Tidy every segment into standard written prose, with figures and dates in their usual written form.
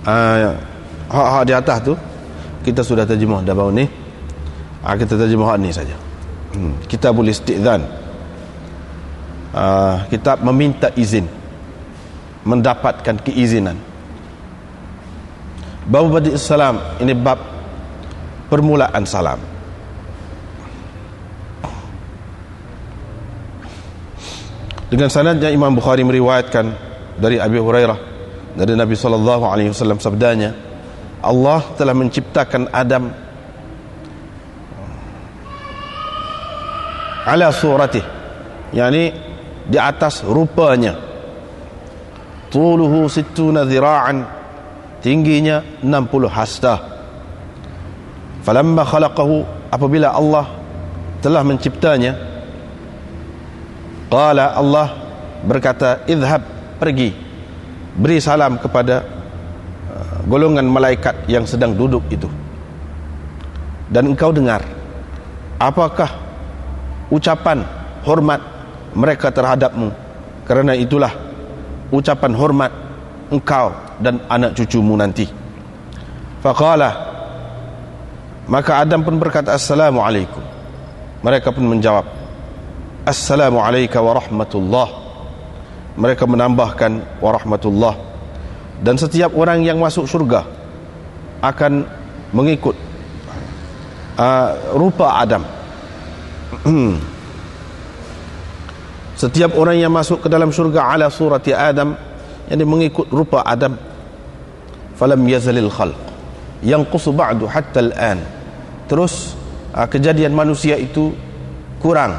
Hak-hak di atas tu kita sudah terjemah dah baru ni. Kita terjemah hak ni saja. Kitabul Isti'dzan, kitab meminta izin, mendapatkan keizinan. Bab Badi' Salam, ini bab permulaan salam. Dengan sanadnya Imam Bukhari meriwayatkan dari Abi Hurairah dari Nabi SAW sabdanya, Allah telah menciptakan Adam ala suratih, yakni di atas rupanya, tuluhu sittuna dhira'an, tingginya 60 hasta. Falamma khalaqahu, apabila Allah telah menciptanya, qala, Allah berkata, idhab, pergi, beri salam kepada golongan malaikat yang sedang duduk itu, dan engkau dengar apakah ucapan hormat mereka terhadapmu, kerana itulah ucapan hormat engkau dan anak cucumu nanti. Faqala, maka Adam pun berkata, Assalamualaikum. Mereka pun menjawab, Assalamualaikum warahmatullah. Mereka menambahkan warahmatullah. Dan setiap orang yang masuk syurga akan mengikut rupa Adam. Setiap orang yang masuk ke dalam syurga ala surati Adam, yang mengikut rupa Adam. Falam yazalil khalq yanqusu ba'du hatta al-an. Terus kejadian manusia itu kurang,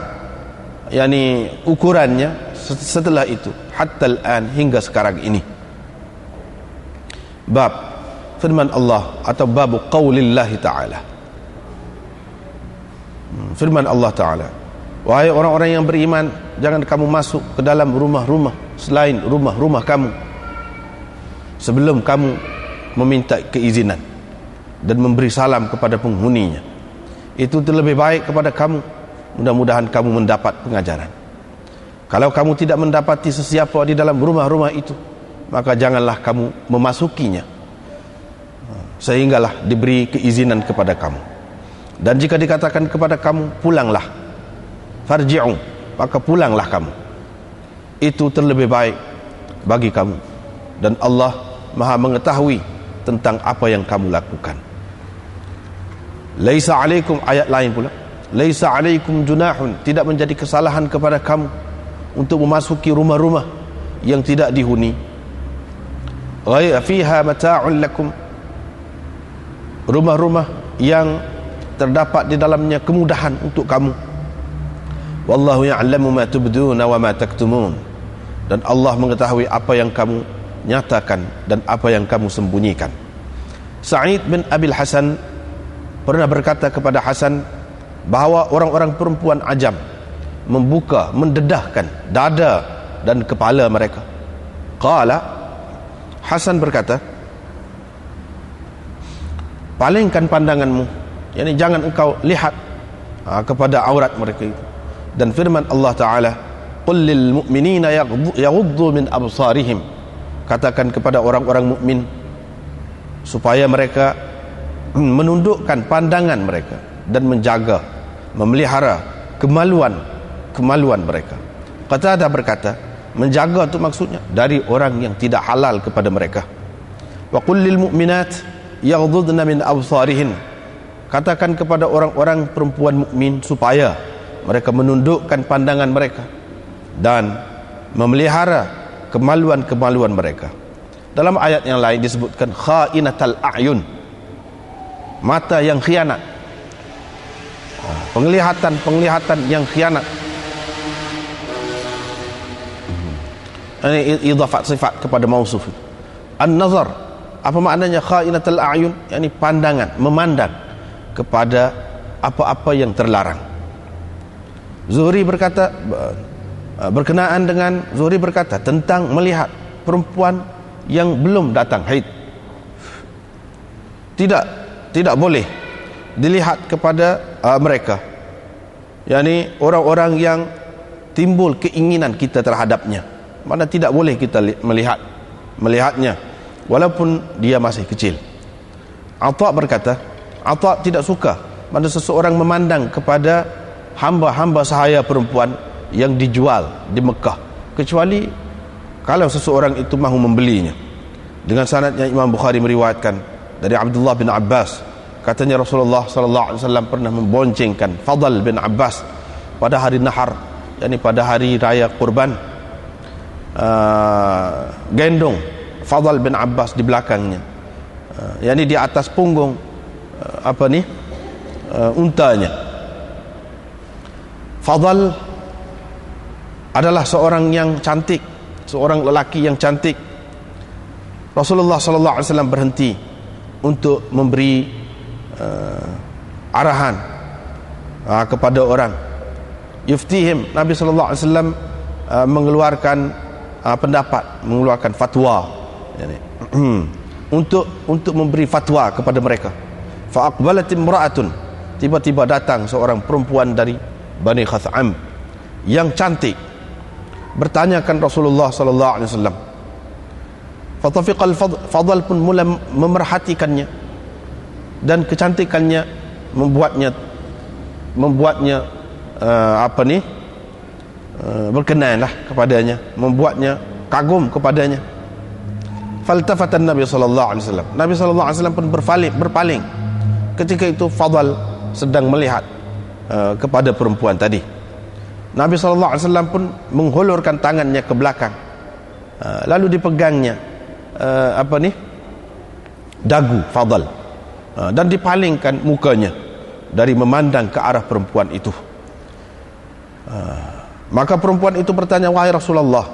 yakni ukurannya setelah itu, hatta al-an, hingga sekarang ini. Bab firman Allah atau bab qaulillahi ta'ala, firman Allah Ta'ala, wahai orang-orang yang beriman, jangan kamu masuk ke dalam rumah-rumah selain rumah-rumah kamu sebelum kamu meminta keizinan dan memberi salam kepada penghuninya. Itu terlebih baik kepada kamu. Mudah-mudahan kamu mendapat pengajaran. Kalau kamu tidak mendapati sesiapa di dalam rumah-rumah itu, maka janganlah kamu memasukinya sehinggalah diberi keizinan kepada kamu. Dan jika dikatakan kepada kamu, pulanglah, farji'u, maka pulanglah kamu. Itu terlebih baik bagi kamu, dan Allah Maha mengetahui tentang apa yang kamu lakukan. Laisa alaikum, ayat lain pula, laisa alaikum junahun, tidak menjadi kesalahan kepada kamu untuk memasuki rumah-rumah yang tidak dihuni. Ghayra fiha mata'un lakum, rumah-rumah yang terdapat di dalamnya kemudahan untuk kamu. Wallahu ya'lamu ma tubduna wa ma taktumun, dan Allah mengetahui apa yang kamu nyatakan dan apa yang kamu sembunyikan. Sa'id bin Abil Hasan pernah berkata kepada Hasan bahawa orang-orang perempuan Ajam membuka, mendedahkan dada dan kepala mereka. Qala, Hasan berkata, palingkan pandanganmu, yakni jangan engkau lihat kepada aurat mereka itu. Dan firman Allah Ta'ala, qul lil mu'minina yaghuddu min absarihim, katakan kepada orang-orang mukmin supaya mereka menundukkan pandangan mereka dan menjaga, memelihara kemaluan mereka. Qatadah berkata, menjaga itu maksudnya dari orang yang tidak halal kepada mereka. Wa qul lil mu'minat yaghdudna min absarihin, katakan kepada orang-orang perempuan mukmin supaya mereka menundukkan pandangan mereka dan memelihara kemaluan-kemaluan mereka. Dalam ayat yang lain disebutkan khainatal a'yun, mata yang khianat, penglihatan yang khianat. Ini idhafat sifat kepada mausuf. An-nazar, apa maknanya khainatul a'yun? Yani pandangan, memandang kepada apa-apa yang terlarang. Zuhri berkata, berkenaan dengan Zuhri berkata tentang melihat perempuan yang belum datang haid, tidak boleh dilihat kepada mereka, yakni orang-orang yang timbul keinginan kita terhadapnya, mana tidak boleh kita melihatnya. walaupun dia masih kecil. Atha berkata, Atha tidak suka mana seseorang memandang kepada hamba-hamba sahaya perempuan yang dijual di Mekah, kecuali kalau seseorang itu mahu membelinya. Dengan sanadnya Imam Bukhari meriwayatkan dari Abdullah bin Abbas, katanya Rasulullah sallallahu alaihi wasallam pernah memboncengkan Fadl bin Abbas pada hari Nahar, yakni pada hari raya kurban. Gendong Fadl bin Abbas di belakangnya, yakni di atas punggung untanya. Fadl adalah seorang yang cantik, seorang lelaki yang cantik. Rasulullah sallallahu alaihi wasallam berhenti untuk memberi arahan kepada orang. Yuftihim, Nabi sallallahu alaihi wasallam mengeluarkan pendapat, mengeluarkan fatwa, untuk memberi fatwa kepada mereka. Fa aqbalat imra'atun, tiba-tiba datang seorang perempuan dari Bani Khath'am yang cantik, bertanyakan Rasulullah sallallahu alaihi wasallam. Fatafiqal Fadl pun mula memerhatikannya, dan kecantikannya membuatnya berkenanlah kepadanya, membuatnya kagum kepadanya. Faltafatan Nabi sallallahu alaihi wasallam. Nabi sallallahu alaihi wasallam pun berpaling. Ketika itu Fadl sedang melihat kepada perempuan tadi. Nabi sallallahu alaihi wasallam pun menghulurkan tangannya ke belakang, lalu dipegangnya dagu Fadl, dan dipalingkan mukanya dari memandang ke arah perempuan itu. Maka perempuan itu bertanya, wahai Rasulullah,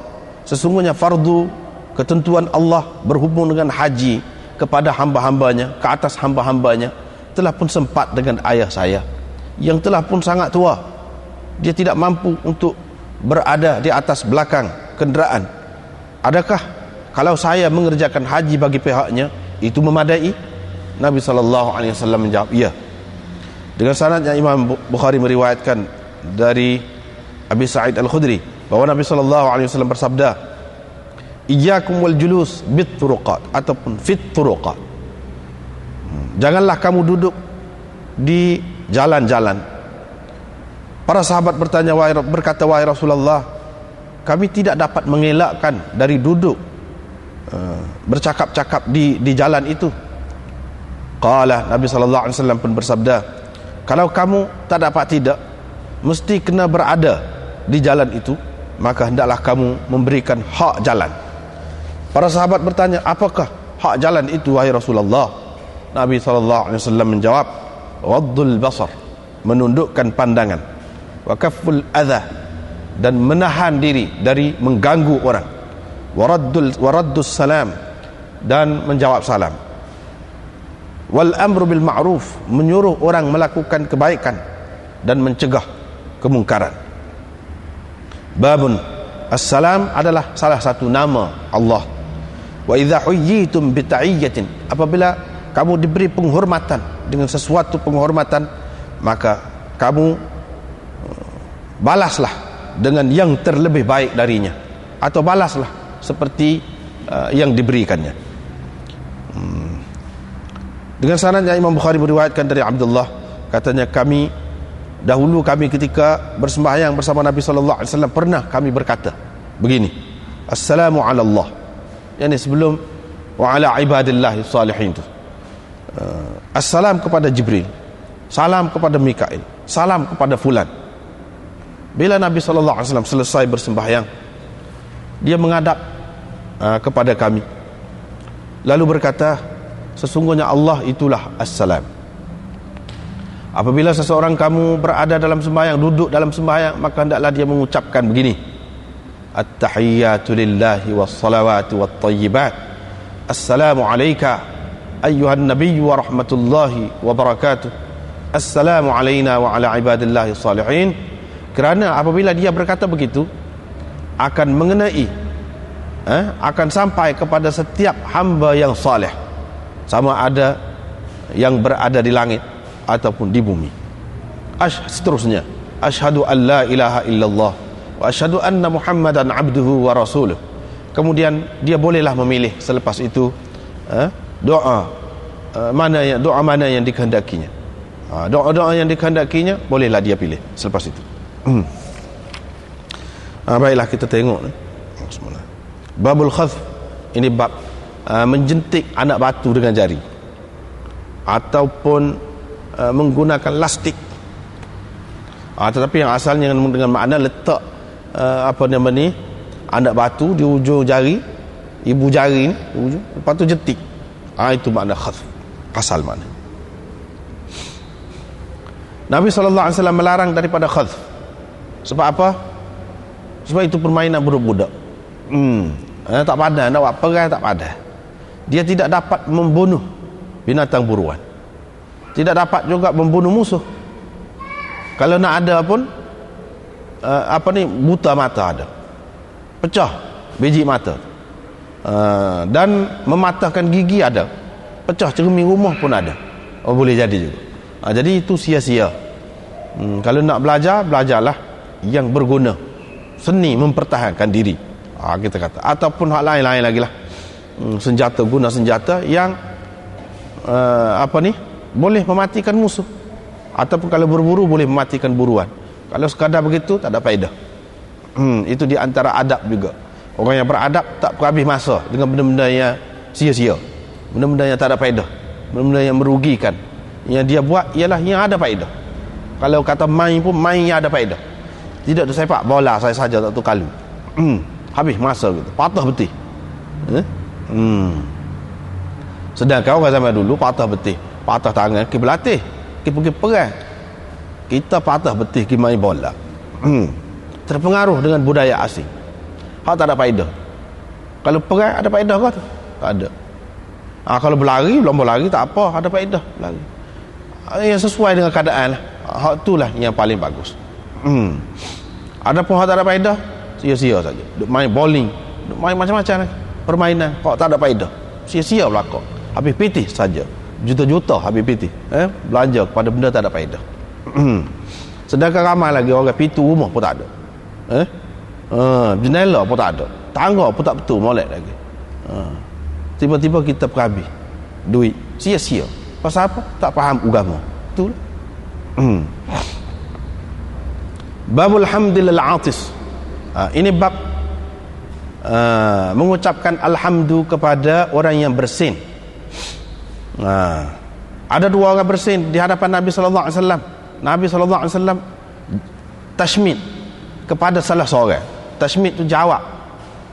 sesungguhnya fardu ketentuan Allah berhubung dengan haji kepada hamba-hambanya, ke atas hamba-hambanya, telah pun sempat dengan ayah saya yang telah pun sangat tua. Dia tidak mampu untuk berada di atas belakang kenderaan. Adakah kalau saya mengerjakan haji bagi pihaknya itu memadai? Nabi SAW menjawab, iya. Dengan sanadnya Imam Bukhari meriwayatkan dari Abi Sa'id Al-Khudri bahwa Nabi SAW bersabda, iyyakum wal julus bit turuqat, ataupun fit turuqat. Janganlah kamu duduk di jalan-jalan. Para sahabat berkata, wahai Rasulullah, kami tidak dapat mengelakkan dari duduk bercakap-cakap di jalan itu. Qala, Nabi SAW pun bersabda, kalau kamu tak dapat tidak, mesti kena berada di jalan itu, maka hendaklah kamu memberikan hak jalan. Para sahabat bertanya, apakah hak jalan itu wahai Rasulullah? Nabi SAW menjawab, waddul basar, menundukkan pandangan, wa kafful adha, dan menahan diri dari mengganggu orang, waraddus salam, dan menjawab salam, wal amru bil ma'ruf, menyuruh orang melakukan kebaikan dan mencegah kemungkaran. Babun, assalam adalah salah satu nama Allah. Wa idza huyyitum bi ta'iyyatin, apabila kamu diberi penghormatan dengan sesuatu penghormatan, maka kamu balaslah dengan yang terlebih baik darinya, atau balaslah seperti yang diberikannya. Dengan sanadnya Imam Bukhari meriwayatkan dari Abdullah, katanya dahulu kami ketika bersembahyang bersama Nabi sallallahu alaihi wasallam pernah kami berkata begini, assalamu ala Allah, yakni sebelum wa ala ibadillahi salihin itu, assalam kepada Jibril, salam kepada Mikail, salam kepada fulan. Bila Nabi sallallahu alaihi wasallam selesai bersembahyang, dia menghadap kepada kami lalu berkata, sesungguhnya Allah itulah assalam. Apabila seseorang kamu berada dalam sembahyang, duduk dalam sembahyang, maka hendaklah dia mengucapkan begini, at-tahiyyatu lillahi was-salawatu wat-thayyibat, assalamu alayka ayyuhan nabiyyu wa rahmatullahi wa barakatuh, assalamu alayna wa ala ibadillahi salihin. Kerana apabila dia berkata begitu, akan mengenai akan sampai kepada setiap hamba yang saleh, sama ada yang berada di langit ataupun di bumi. Seterusnya, asyhadu an la ilaha illallah wa asyhadu anna muhammadan abduhu wa rasuluh. Kemudian dia bolehlah memilih selepas itu doa doa mana yang dikehendakinya. Doa-doa yang dikehendakinya bolehlah dia pilih selepas itu. Baiklah, kita tengok babul khadf. Ini bab menjentik anak batu dengan jari ataupun menggunakan lastik. Tetapi yang asalnya dengan makna letak anak batu di ujung jari, ibu jari ni ujung, lepas tu jentik. Itu makna khadf, asal makna. Nabi SAW melarang daripada khadf. Sebab apa? Sebab itu permainan budak-budak. Tak pandai, nak buat perai tak pandai. Dia tidak dapat membunuh binatang buruan, tidak dapat juga membunuh musuh. Kalau nak ada pun buta mata ada, pecah biji mata, dan mematahkan gigi ada, pecah cermin rumah pun ada. Boleh jadi juga. Jadi itu sia-sia. Kalau nak belajar, belajarlah yang berguna, seni mempertahankan diri, kita kata. Ataupun hal lain-lain lagi lah, senjata, guna senjata yang boleh mematikan musuh. Ataupun kalau berburu boleh mematikan buruan. Kalau sekadar begitu tak ada faedah. Itu di antara adab juga. Orang yang beradab tak berhabis masa dengan benda-benda yang sia-sia, benda-benda yang tak ada faedah, benda-benda yang merugikan. Yang dia buat ialah yang ada faedah. Kalau kata main pun main yang ada faedah. Tidak tu sepak bola saya saja tak tu kalu. Habis masa gitu, patah betih. Sedangkan orang zaman dulu patah betih, patah tangan pergi berlatih, pergi perang. Kita patah betih pergi main bola. Terpengaruh dengan budaya asing. Hak tak ada faedah. Kalau perang ada faedah ke tu? Tak ada. Kalau berlari, lomba lari tak apa, ada faedah berlari. Yang sesuai dengan keadaan lah. Hak itulah yang paling bagus. Adapun hak tak ada faedah, sia-sia saja. Duk main bowling, duk main macam-macam permainan, hak tak ada faedah, sia-sia belaka. Habis pitih saja. Juta-juta habis pitih. Belanja kepada benda tak ada faedah. Sedangkan ramai lagi orang pintu rumah pun tak ada. Jendela pun tak ada. Tangga pun tak betul, molek lagi. Tiba-tiba kita perhabis duit sia-sia. Pasal apa? Tak faham agama. Betul. Babul hamdil al-atis. Ini bab mengucapkan alhamdu kepada orang yang bersin. Ada dua orang bersin di hadapan Nabi sallallahu alaihi wasallam. Nabi sallallahu alaihi wasallam tashmid kepada salah seorang. Tashmid tu jawab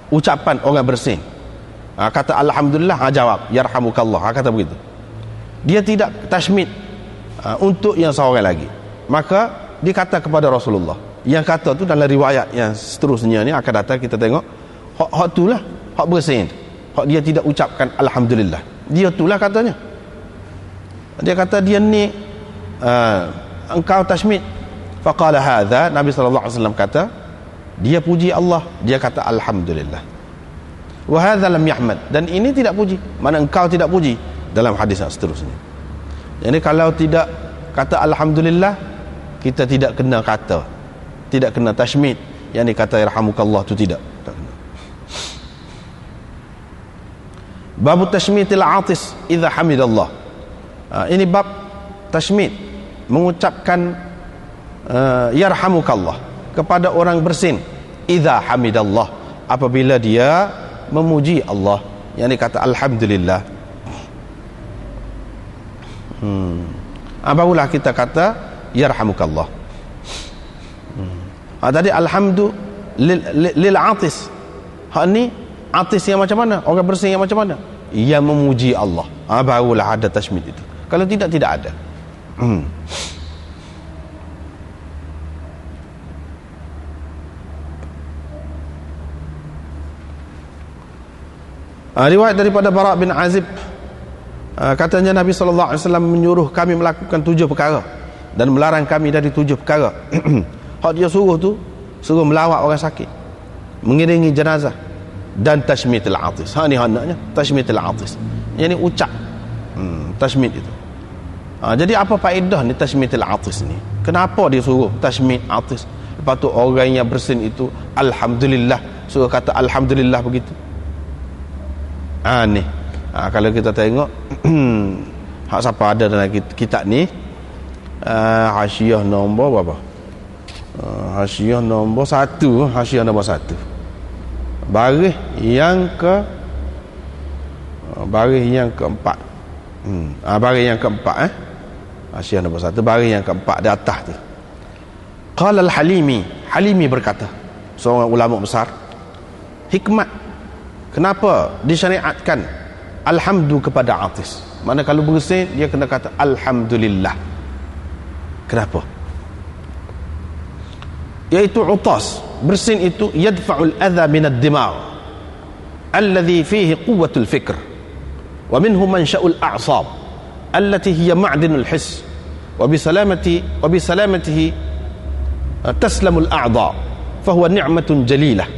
ucapan orang bersin. Kata alhamdulillah, jawab yarhamukallah, kata begitu. Dia tidak tashmid untuk yang seorang lagi. Maka dia kata kepada Rasulullah. Yang kata tu dalam riwayat yang seterusnya ni akan datang, kita tengok hak itulah hak bersin. Hak dia tidak ucapkan alhamdulillah. Dia itulah katanya. Dia kata dia ni engkau tashmid. Faqala hadza, Nabi sallallahu alaihi wasallam kata, dia puji Allah, dia kata alhamdulillah. Wa hadza lam yahmad, dan ini tidak puji. Mana engkau tidak puji dalam hadis yang seterusnya. Jadi kalau tidak kata alhamdulillah, kita tidak kena kata, tidak kena tashmid. Yang dikata yarhamukallah tu tidak kena. Bab tashmitil atis idza hamidallah. Ini bab tashmid, mengucapkan yarhamukallah kepada orang bersin idza hamidallah, apabila dia memuji Allah, yang dikata alhamdulillah. Barulah kita kata yarhamukallah. Tadi alhamdu lil atis. Hak ni atis yang macam mana? Orang bersin yang macam mana? Yang memuji Allah. Barulah ada tashmid itu. Kalau tidak, tidak ada. Riwayat daripada Bara bin Azib, katanya Nabi sallallahu alaihi wasallam menyuruh kami melakukan 7 perkara dan melarang kami dari 7 perkara. Hak dia suruh tu, suruh melawat orang sakit, mengiringi jenazah, dan tashmitil atis. Ni hendaknya tashmitil atis. Yang ni ucap tashmid itu. Jadi apa faedah ni tashmitil atis ni? Kenapa dia suruh tashmid atis? Lepas tu orang yang bersin itu alhamdulillah, suruh kata alhamdulillah begitu. Ni Kalau kita tengok hak siapa ada dalam kitab ni, hasyiah nombor berapa? Hasyiah nombor 1, hasyiah nombor 1. Baris yang keempat. Baris yang keempat, hasyiah nombor 1, baris yang keempat di atas tu. Qala Halimi berkata, seorang ulama besar, hikmat kenapa disyariatkan alhamdu kepada atis. Mana kalau bersin dia kena kata alhamdulillah. Kenapa? Iaitu utas, bersin itu yadfa'ul adha minad dimag alladhi fihi quwwatul fikr wa minhu mansha'ul a'sab allati hiya ma'dinul hiss wa bisalamatihi taslamul a'dha fahuwa ni'matun jalilah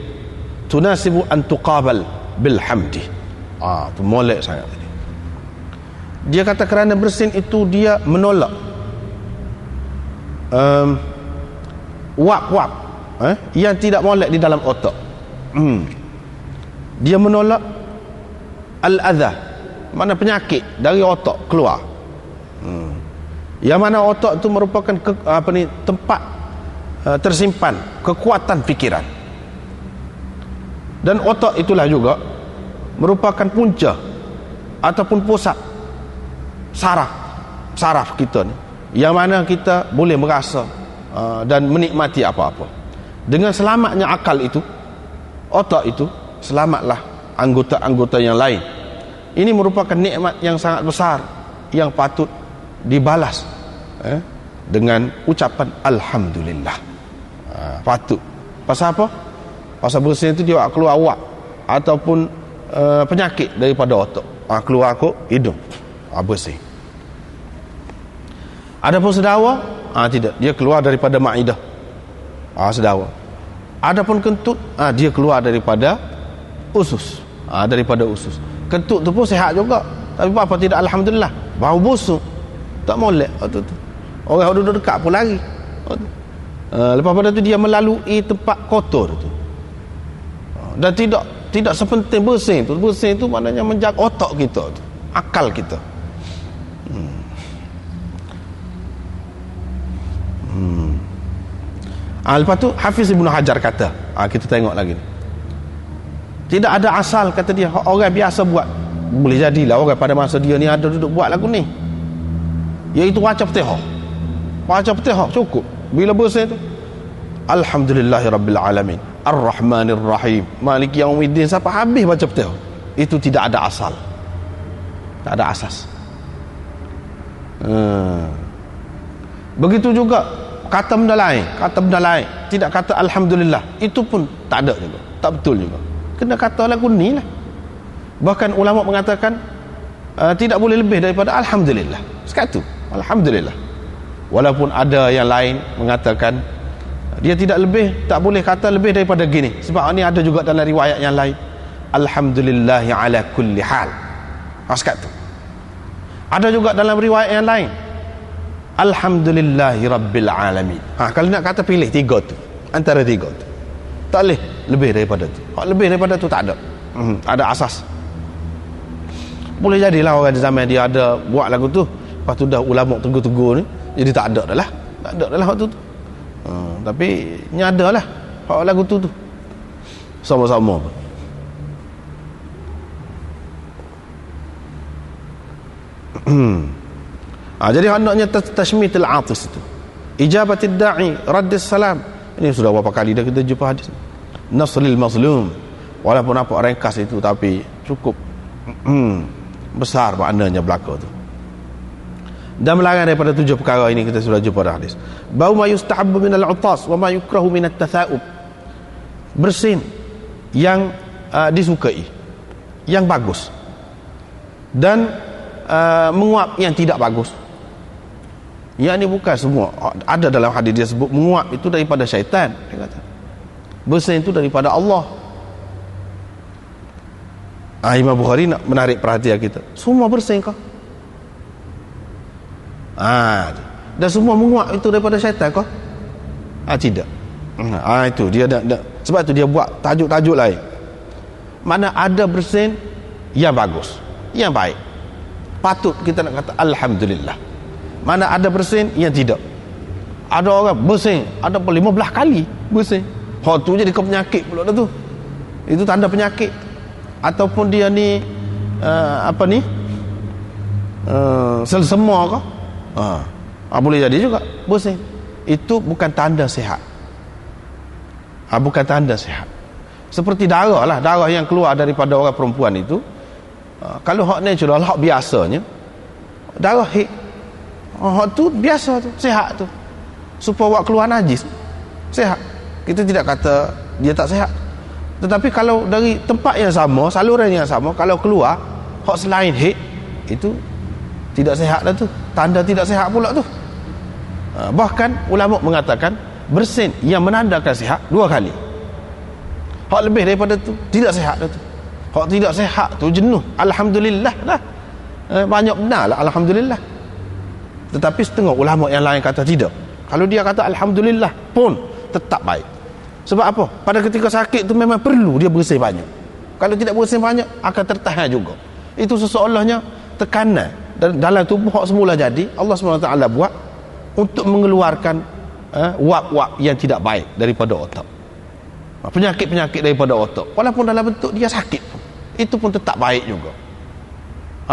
tunasibu an tuqabal bilhamdi. Tu molek sangat tadi. Dia kata kerana bersin itu dia menolak wap-wap yang tidak molek di dalam otak. Dia menolak al-adha, mana penyakit dari otak keluar. Yang mana otak itu merupakan tempat tersimpan kekuatan fikiran. Dan otak itulah juga merupakan punca ataupun pusat saraf kita ni, yang mana kita boleh merasa dan menikmati apa-apa. Dengan selamatnya akal itu, otak itu, selamatlah anggota-anggota yang lain. Ini merupakan nikmat yang sangat besar yang patut dibalas dengan ucapan alhamdulillah. Patut. Pasal apa? Pasal bersin itu dia keluar wap ataupun penyakit daripada otak, keluar ke hidung, bersih. Adapun sedawa, tidak, dia keluar daripada ma'idah, sedawa. Adapun kentut, dia keluar daripada usus, daripada usus. Kentut tu pun sihat juga, tapi apa tidak alhamdulillah, bau busuk, tak molek waktu tu. Orang duduk dekat pun lari. Lepas pada tu dia melalui tempat kotor tu. Dan tidak sepenting bersin tu. Bersin tu maknanya menjaga otak kita tu, akal kita. Lepas tu Hafiz Ibn Hajar kata, kita tengok lagi, tidak ada asal, kata dia, orang biasa buat. Boleh jadilah orang pada masa dia ni ada duduk buat lagu ni, iaitu baca Fatihah. Baca Fatihah cukup. Bila bersin tu alhamdulillahirabbil alamin ar-rahmanir rahim maliki yaumiddin sampai habis baca Fatihah. Itu tidak ada asal, tak ada asas. Begitu juga kata benda lain, tidak kata alhamdulillah, itu pun tak ada juga, tak betul juga. Kena kata lagu ni lah. Bahkan ulama mengatakan tidak boleh lebih daripada alhamdulillah. Sekatu alhamdulillah. Walaupun ada yang lain mengatakan dia tidak lebih, tak boleh kata lebih daripada gini, sebab ini ada juga dalam riwayat yang lain, alhamdulillahi ala kulli hal. Sekatu. Ada juga dalam riwayat yang lain, alhamdulillahi rabbil alamin. Kalau nak kata pilih tiga tu, antara tiga tu, tak boleh lebih daripada tu. Kalau lebih daripada tu tak ada, ada asas. Boleh jadilah orang di zaman dia ada buat lagu tu, lepas tu dah ulama tegur-tegur ni, jadi tak ada dah lah, tak ada dah lah waktu tu. Tapi nyadalah hak lagu tu sama-sama pun. Jadi hendaknya tashmitul atis itu, ijabatid da'i, raddis salam. Ini sudah berapa kali dah kita jumpa hadis. Nasril mazlum, walaupun apa ringkas itu tapi cukup besar maknanya belaka tu. Dan melarang daripada 7 perkara ini kita sudah jumpa dah hadis. Bau ma yustahabbu minal utas wa ma yukrahu minat tatha'ub. Bersin yang disukai, yang bagus, dan menguap yang tidak bagus. Yang ini bukan semua. Ada dalam hadis dia sebut menguap itu daripada syaitan, dia kata. Bersin itu daripada Allah. Imam Bukhari nak menarik perhatian kita. Semua bersin kah? Dan semua menguap itu daripada syaitan kah? Tidak. Itu dia nak, sebab itu dia buat tajuk-tajuk lain. Mana ada bersin yang bagus, yang baik. Patut kita nak kata alhamdulillah. Mana ada bersin yang tidak. Ada orang bersin ada 15 kali bersin. Tu jadi kau penyakit pula dah tu. Itu tanda penyakit. Ataupun dia ni sel semua ke? Boleh jadi juga bersin. Itu bukan tanda sihat. Bukan tanda sihat. Seperti darah lah, darah yang keluar daripada orang perempuan itu, kalau hak natural, hak biasanya, darah hak tu biasa tu, sihat tu. Supaya awak keluar najis, sihat. Kita tidak kata dia tak sihat. Tetapi kalau dari tempat yang sama, saluran yang sama, kalau keluar hak selain hak, itu tidak sihat dah tu. Tanda tidak sihat pula tu. Bahkan ulama mengatakan bersin yang menandakan sihat 2 kali. Hak lebih daripada tu tidak sihat dah tu. Hak tidak sihat tu jenuh, alhamdulillah lah. Banyak benar lah alhamdulillah. Tetapi setengah ulama yang lain kata tidak. Kalau dia kata alhamdulillah pun tetap baik. Sebab apa? Pada ketika sakit tu memang perlu dia bersin banyak. Kalau tidak bersin banyak akan tertahan juga. Itu seseolahnya tekanan dalam tubuh hak semula jadi Allah SWT buat untuk mengeluarkan wap-wap yang tidak baik daripada otak. Penyakit-penyakit daripada otak, walaupun dalam bentuk dia sakit pun, itu pun tetap baik juga.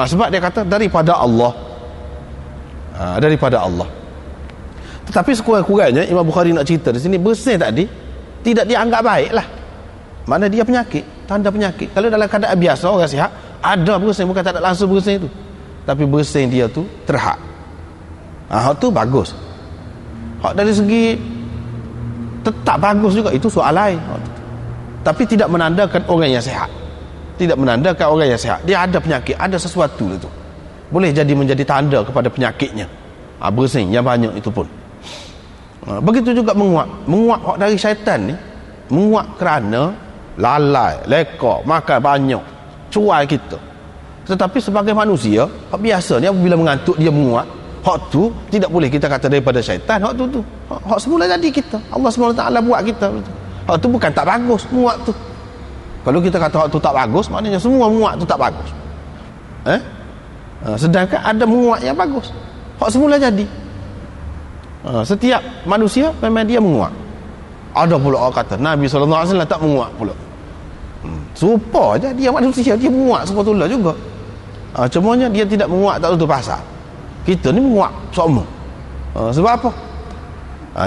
Sebab dia kata daripada Allah. Daripada Allah. Tetapi sekurang-kurangnya Imam Bukhari nak cerita di sini, bersin tadi tidak dianggap baik lah. Mana dia penyakit, tanda penyakit. Kalau dalam keadaan biasa orang sihat, ada bersin, bukan tak ada langsung bersin itu, tapi bersin dia tu terhad. Hak tu bagus. Hak dari segi tetap bagus juga, itu soal lain. Tapi tidak menandakan orang yang sihat. Tidak menandakan orang yang sihat. Dia ada penyakit, ada sesuatu itu. Boleh jadi menjadi tanda kepada penyakitnya. Bersin yang banyak itu pun. Begitu juga menguap. Menguap hak dari syaitan ni, menguap kerana lalai, lekor, makan banyak, cuai kita. Tetapi sebagai manusia, hak biasa ni apabila mengantuk dia menguap, hak tu tidak boleh kita kata daripada syaitan. Hak tu hak semula jadi kita, Allah SWT buat kita. Hak tu bukan tak bagus muak tu. Kalau kita kata hak tu tak bagus, maknanya semua muak tu tak bagus. Sedangkan ada muak yang bagus. Hak semula jadi. Setiap manusia memang dia menguak. Ada pula orang kata Nabi SAW tak menguak pula. Serupa je dia manusia, dia menguak sepatutnya juga. Cumanya dia tidak menguak tak tutup pasal. Kita ni menguak semua. Sebab apa?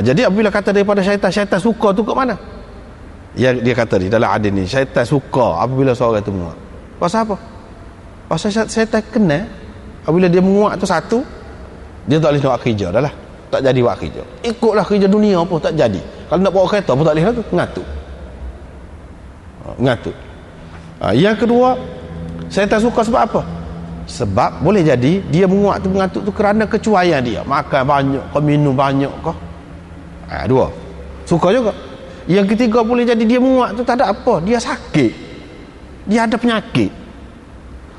Jadi apabila kata daripada syaitan, syaitan suka tu kat mana? Ya, dia kata di dalam hadis ni, syaitan suka apabila seorang tu menguak. Pasal apa? Pasal syaitan kena apabila dia menguak tu satu, dia tak boleh nak kerja dah lah. Tak jadi buat kerja. Ikutlah kerja dunia pun tak jadi. Kalau nak bawa kereta pun tak boleh lah tu. Ngatuk. Ngatuk. Yang kedua, syaitan suka sebab apa? Sebab boleh jadi dia menguat tu, mengantuk tu kerana kecuaian dia. Makan banyak ke, minum banyak ke. Dua. Suka juga. Yang ketiga boleh jadi dia menguat tu tak ada apa. Dia sakit. Dia ada penyakit.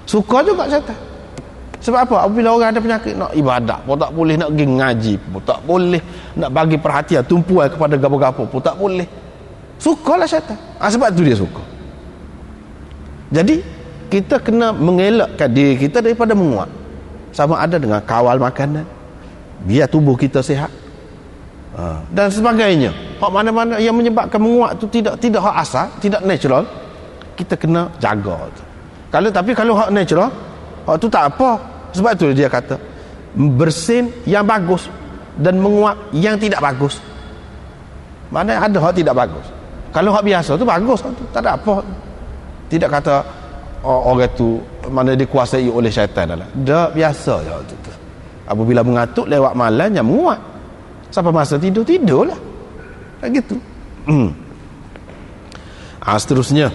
Suka juga syaitan. Sebab apa? Apabila orang ada penyakit, nak ibadat pun tak boleh, nak pergi ngaji pun tak boleh, nak bagi perhatian, tumpuan kepada gapo-gapo pun tak boleh. Sukalah syaitan. Sebab tu dia suka. Jadi kita kena mengelakkan diri kita daripada menguat. Sama ada dengan kawal makanan, biar tubuh kita sihat, dan sebagainya. Hak mana-mana yang menyebabkan menguat tu tidak hak asal, tidak natural, kita kena jaga tu. Kalau hak natural, hak tu tak apa. Sebab tu dia kata bersin yang bagus dan menguap yang tidak bagus. Mana ada hak tidak bagus. Kalau hak biasa tu bagus, tu tak ada apa. Tidak kata orang tu mana dikuasai oleh syaitan dah. Dah biasa je tu. Apabila mengantuk lewat malam yang menguap. Sampai masa tidurlah. Begitu. Seterusnya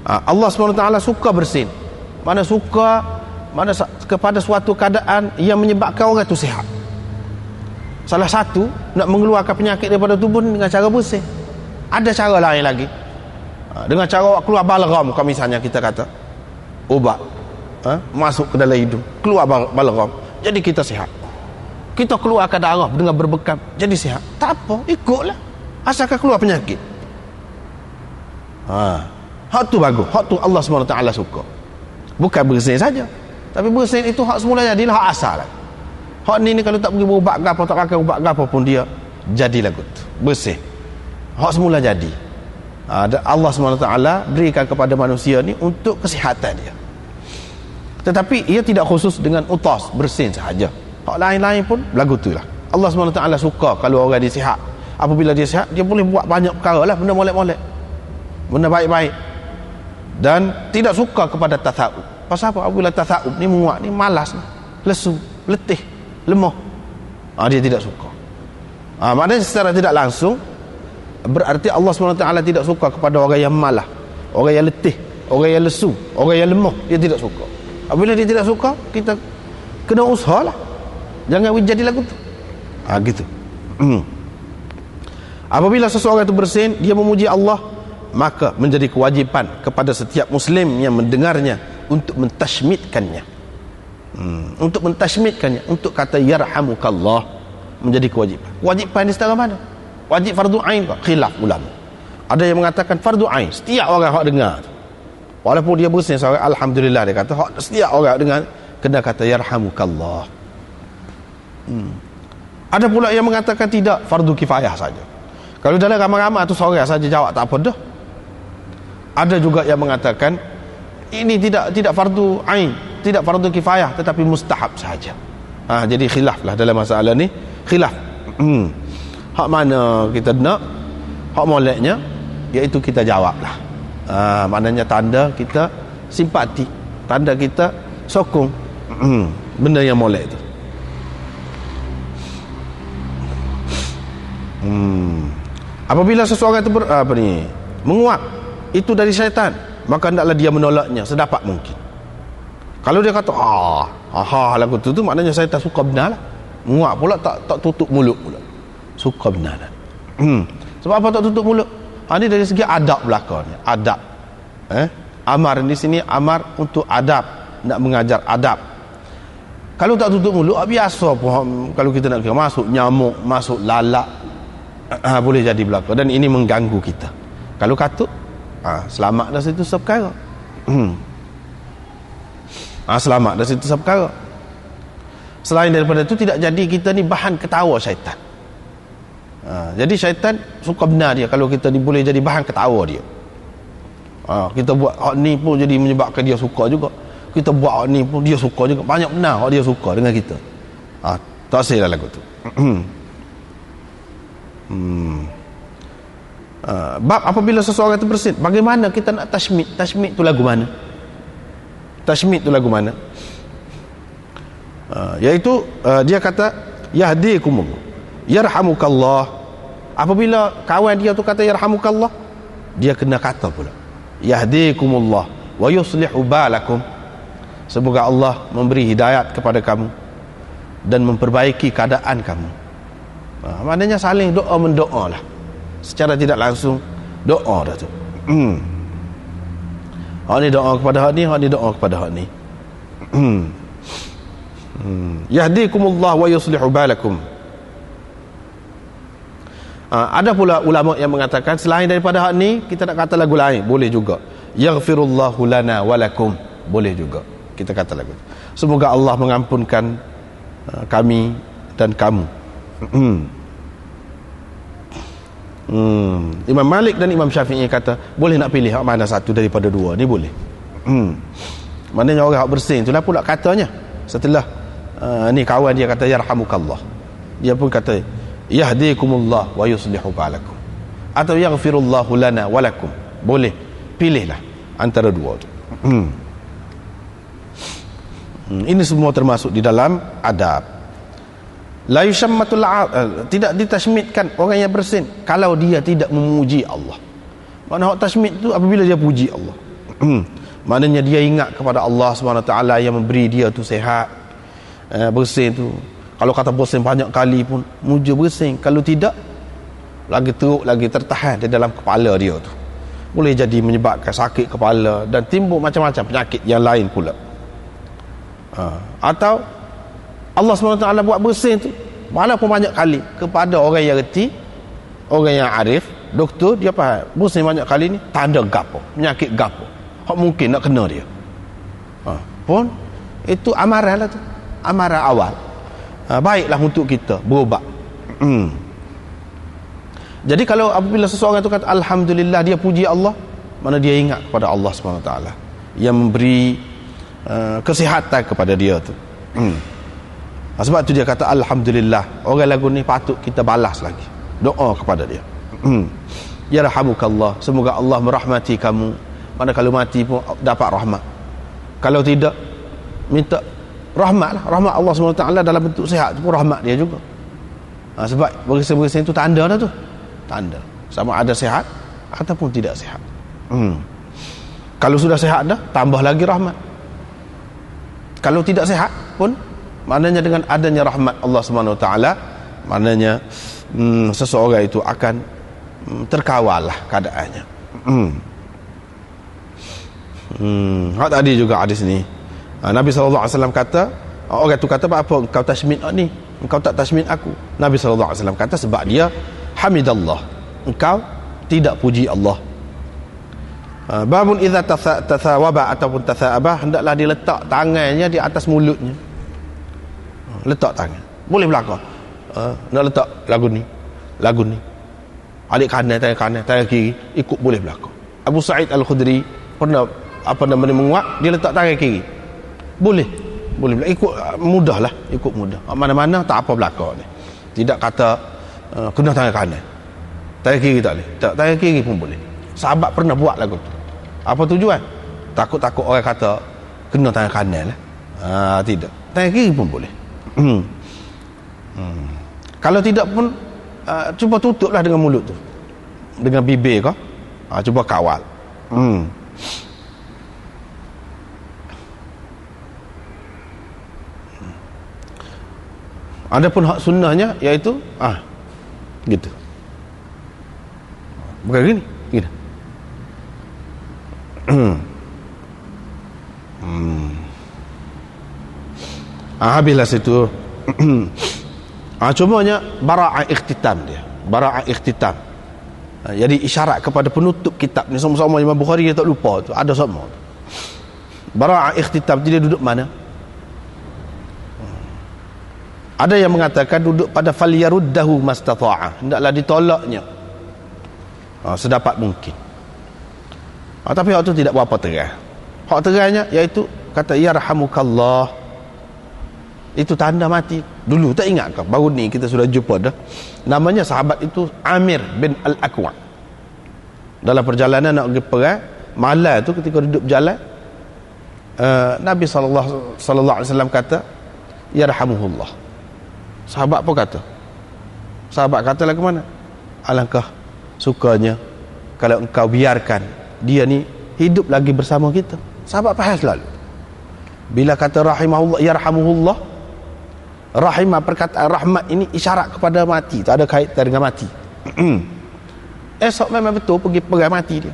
Allah SWT suka bersin. Mana suka, mana kepada suatu keadaan yang menyebabkan orang itu sihat. Salah satu nak mengeluarkan penyakit daripada tubuh dengan cara bersin. Ada cara lain lagi. Dengan cara keluar balgam, kalau misalnya kita kata ubat masuk ke dalam hidung, keluar balgam, jadi kita sihat. Kita keluarkan darah dengan berbekam, jadi sihat. Tak apa, ikutlah. Asalkan keluar penyakit. Hak tu bagus. Hak tu Allah SWT suka. Bukan bersin saja, tapi bersin itu hak semula jadilah hak asal. Hak ni kalau tak pergi berubat ke apa, tak pakai ubat ke apa pun, dia jadi lagu tu, bersih. Hak semula jadi. Allah SWT berikan kepada manusia ni untuk kesihatan dia. Tetapi ia tidak khusus dengan utas, bersin sahaja. Hak lain-lain pun lagu tu lah. Allah SWT suka kalau orang dia sihat. Apabila dia sihat, dia boleh buat banyak perkara lah, benda molek-molek, benda baik-baik. Dan tidak suka kepada tasawuf. Pasal apa? Apabila tasawuf ni muak ni, malas, lesu, letih, lemah, dia tidak suka. Maknanya secara tidak langsung berarti Allah SWT tidak suka kepada orang yang malah, orang yang letih, orang yang lesu, orang yang lemah. Dia tidak suka. Apabila dia tidak suka, kita kena usaha lah, jangan jadi lagu tu. Gitu. Apabila seseorang itu bersin, dia memuji Allah, maka menjadi kewajipan kepada setiap muslim yang mendengarnya untuk mentashmidkannya. Untuk mentashmidkannya, untuk kata yarhamukallah, menjadi kewajipan. Kewajipan di setara mana? Wajib fardu ain ke? Khilaf ulama. Ada yang mengatakan fardu ain, setiap orang hak dengar. Walaupun dia bersin seorang, alhamdulillah, dia kata hak setiap orang dengar kena kata yarhamukallah. Ada pula yang mengatakan tidak, fardu kifayah saja. Kalau dalam ramai-ramai tu seorang saja jawab, tak apa dah. Ada juga yang mengatakan ini tidak fardu ain, tidak fardu kifayah, tetapi mustahab saja. Jadi khilaf lah dalam masalah ni, khilaf. Hak mana kita nak, hak moleknya, iaitu kita jawab lah. Maknanya tanda kita simpati, tanda kita sokong benda yang molek tu. Apabila seseorang itu menguap, itu dari syaitan, maka hendaklah dia menolaknya sedapat mungkin. Kalau dia kata lagu tu maknanya syaitan suka benar lah. Menguap pula, tak tutup mulut pula, suka benar lah. Sebab apa tak tutup mulut? Ini dari segi adab belakangnya. Adab, amar di sini, amar untuk adab, nak mengajar adab. Kalau tak tutup mulut, biasa pun kalau kita nak masuk nyamuk, masuk lalat, boleh jadi belaka, dan ini mengganggu kita. Kalau katuk, selamat dah situ seperkara. Selamat dah situ seperkara. Selain daripada itu, tidak jadi kita ni bahan ketawa syaitan. Jadi syaitan suka benar dia kalau kita ni boleh jadi bahan ketawa dia. Kita buat hak ni pun jadi menyebabkan dia suka juga. Kita buat hak ni pun dia suka juga. Banyak benar hak dia suka dengan kita. Tak sahih lah lagu tu. Bab apabila seseorang itu bersin, bagaimana kita nak tashmid? Tashmid tu lagu mana? Tashmid tu lagu mana? Iaitu dia kata yahdikumullah, yarhamukallah. Apabila kawan dia tu kata yarhamukallah, dia kena kata pula yahdikumullah wa yuslihu balakum, semoga Allah memberi hidayat kepada kamu dan memperbaiki keadaan kamu. Maknanya saling doa mendoa lah, secara tidak langsung doa dah tu. Hak ni doa kepada hak ni, hak ni doa kepada hak ni. Yahdikumullah wa yuslihu balakum. Ada pula ulama yang mengatakan selain daripada hak ni, kita nak kata lagu lain boleh juga. Yaghfirullahu lana walakum, boleh juga kita kata lagu. Semoga Allah mengampunkan kami dan kamu. Imam Malik dan Imam Syafi'i kata boleh nak pilih hak mana satu daripada dua ni, boleh. Maknanya orang hak bersin itulah pula katanya setelah ni kawan dia kata yarhamukallah, dia pun kata yahdikumullah wa yuslihu balakum, atau yaghfirullahu lana walakum. Boleh pilihlah antara dua tu. Ini semua termasuk di dalam adab. La yushammatul tidak ditashmidkan orang yang bersin kalau dia tidak memuji Allah. Makna hak tashmid tu apabila dia puji Allah. Maknanya dia ingat kepada Allah SWT yang memberi dia tu sihat. Bersin tu, kalau kata bersin banyak kali pun muja bersin, kalau tidak lagi teruk, lagi tertahan di dalam kepala dia tu, boleh jadi menyebabkan sakit kepala dan timbul macam-macam penyakit yang lain pula. Atau Allah SWT buat bersin tu walaupun banyak kali kepada orang yang reti, orang yang arif, doktor, dia faham bersin banyak kali ni tanda gapo, penyakit gapo hak mungkin nak kena dia. pun itu amaran lah tu, amaran awal. Baiklah untuk kita berubat. Jadi kalau apabila seseorang itu kata alhamdulillah, dia puji Allah, mana dia ingat kepada Allah SWT yang memberi kesihatan kepada dia tu. Sebab tu dia kata alhamdulillah. Orang lagu ni patut kita balas lagi doa kepada dia. Yarhamukallah, semoga Allah merahmati kamu. Mana kalau mati pun dapat rahmat, kalau tidak minta rahmat lah. Rahmat Allah SWT dalam bentuk sihat tu pun rahmat dia juga. Sebab bersin-bersin tu tanda dah tu, tanda sama ada sihat ataupun tidak sihat. Kalau sudah sihat dah, tambah lagi rahmat. Kalau tidak sihat pun, maknanya dengan adanya rahmat Allah SWT, maknanya seseorang itu akan terkawal lah keadaannya. Tadi juga hadis ni, Nabi SAW kata, orang tu kata, apa engkau tashmid ni, engkau tak tashmid aku? Nabi SAW kata, sebab dia hamidallah, engkau tidak puji Allah. Babun idza tathawaba ataupun tatha'aba, hendaklah dia letak tangannya di atas mulutnya. Letak tangan, boleh belakang. Nak letak lagu ni, alik kanan, tangan kiri, ikut boleh belakang. Abu Sa'id Al-Khudri pernah menguat, dia letak tangan kiri, boleh ikut mudah lah, ikut mudah. Mana-mana tak apa belakang ni, tidak kata kena tangan kanan, tangan kiri tak boleh, tangan kiri pun boleh. Sahabat pernah buat lagu tu. Apa tujuan? Takut orang kata kena tangan kanan lah. Tidak, tangan kiri pun boleh. Kalau tidak pun cuba tutuplah dengan mulut tu, dengan bibir kau, cuba kawal. Adapun hak sunnahnya iaitu gitu, bukan gini. Habislah situ. Cumanya bara'ah ikhtitam dia, bara'ah ikhtitam. Jadi isyarat kepada penutup kitab ni, sama-sama Imam Bukhari dia tak lupa tu, ada sama tu. Bara'ah ikhtitam dia duduk mana? Ada yang mengatakan duduk pada falyaruddahu mastata'a, hendaklah ditolaknya sedapat mungkin. Tapi hak tu tidak berapa terang. Hak terangnya iaitu kata yarhamukallah, itu tanda mati. Dulu tak ingat ke, baru ni kita sudah jumpa dah, namanya sahabat itu Amir bin Al-Aqwa. Dalam perjalanan nak pergi perang malam tu, ketika duduk berjalan, Nabi SAW kata yarhamuhullah. Sahabat pun kata, sahabat kata lah ke mana, alangkah sukanya kalau engkau biarkan dia ni hidup lagi bersama kita. Sahabat faham selalu bila kata rahimahullah, yarhamuhullah, rahimah, perkataan rahmat ini isyarat kepada mati, tak ada kaitan dengan mati. Esok memang betul pergi perang mati dia.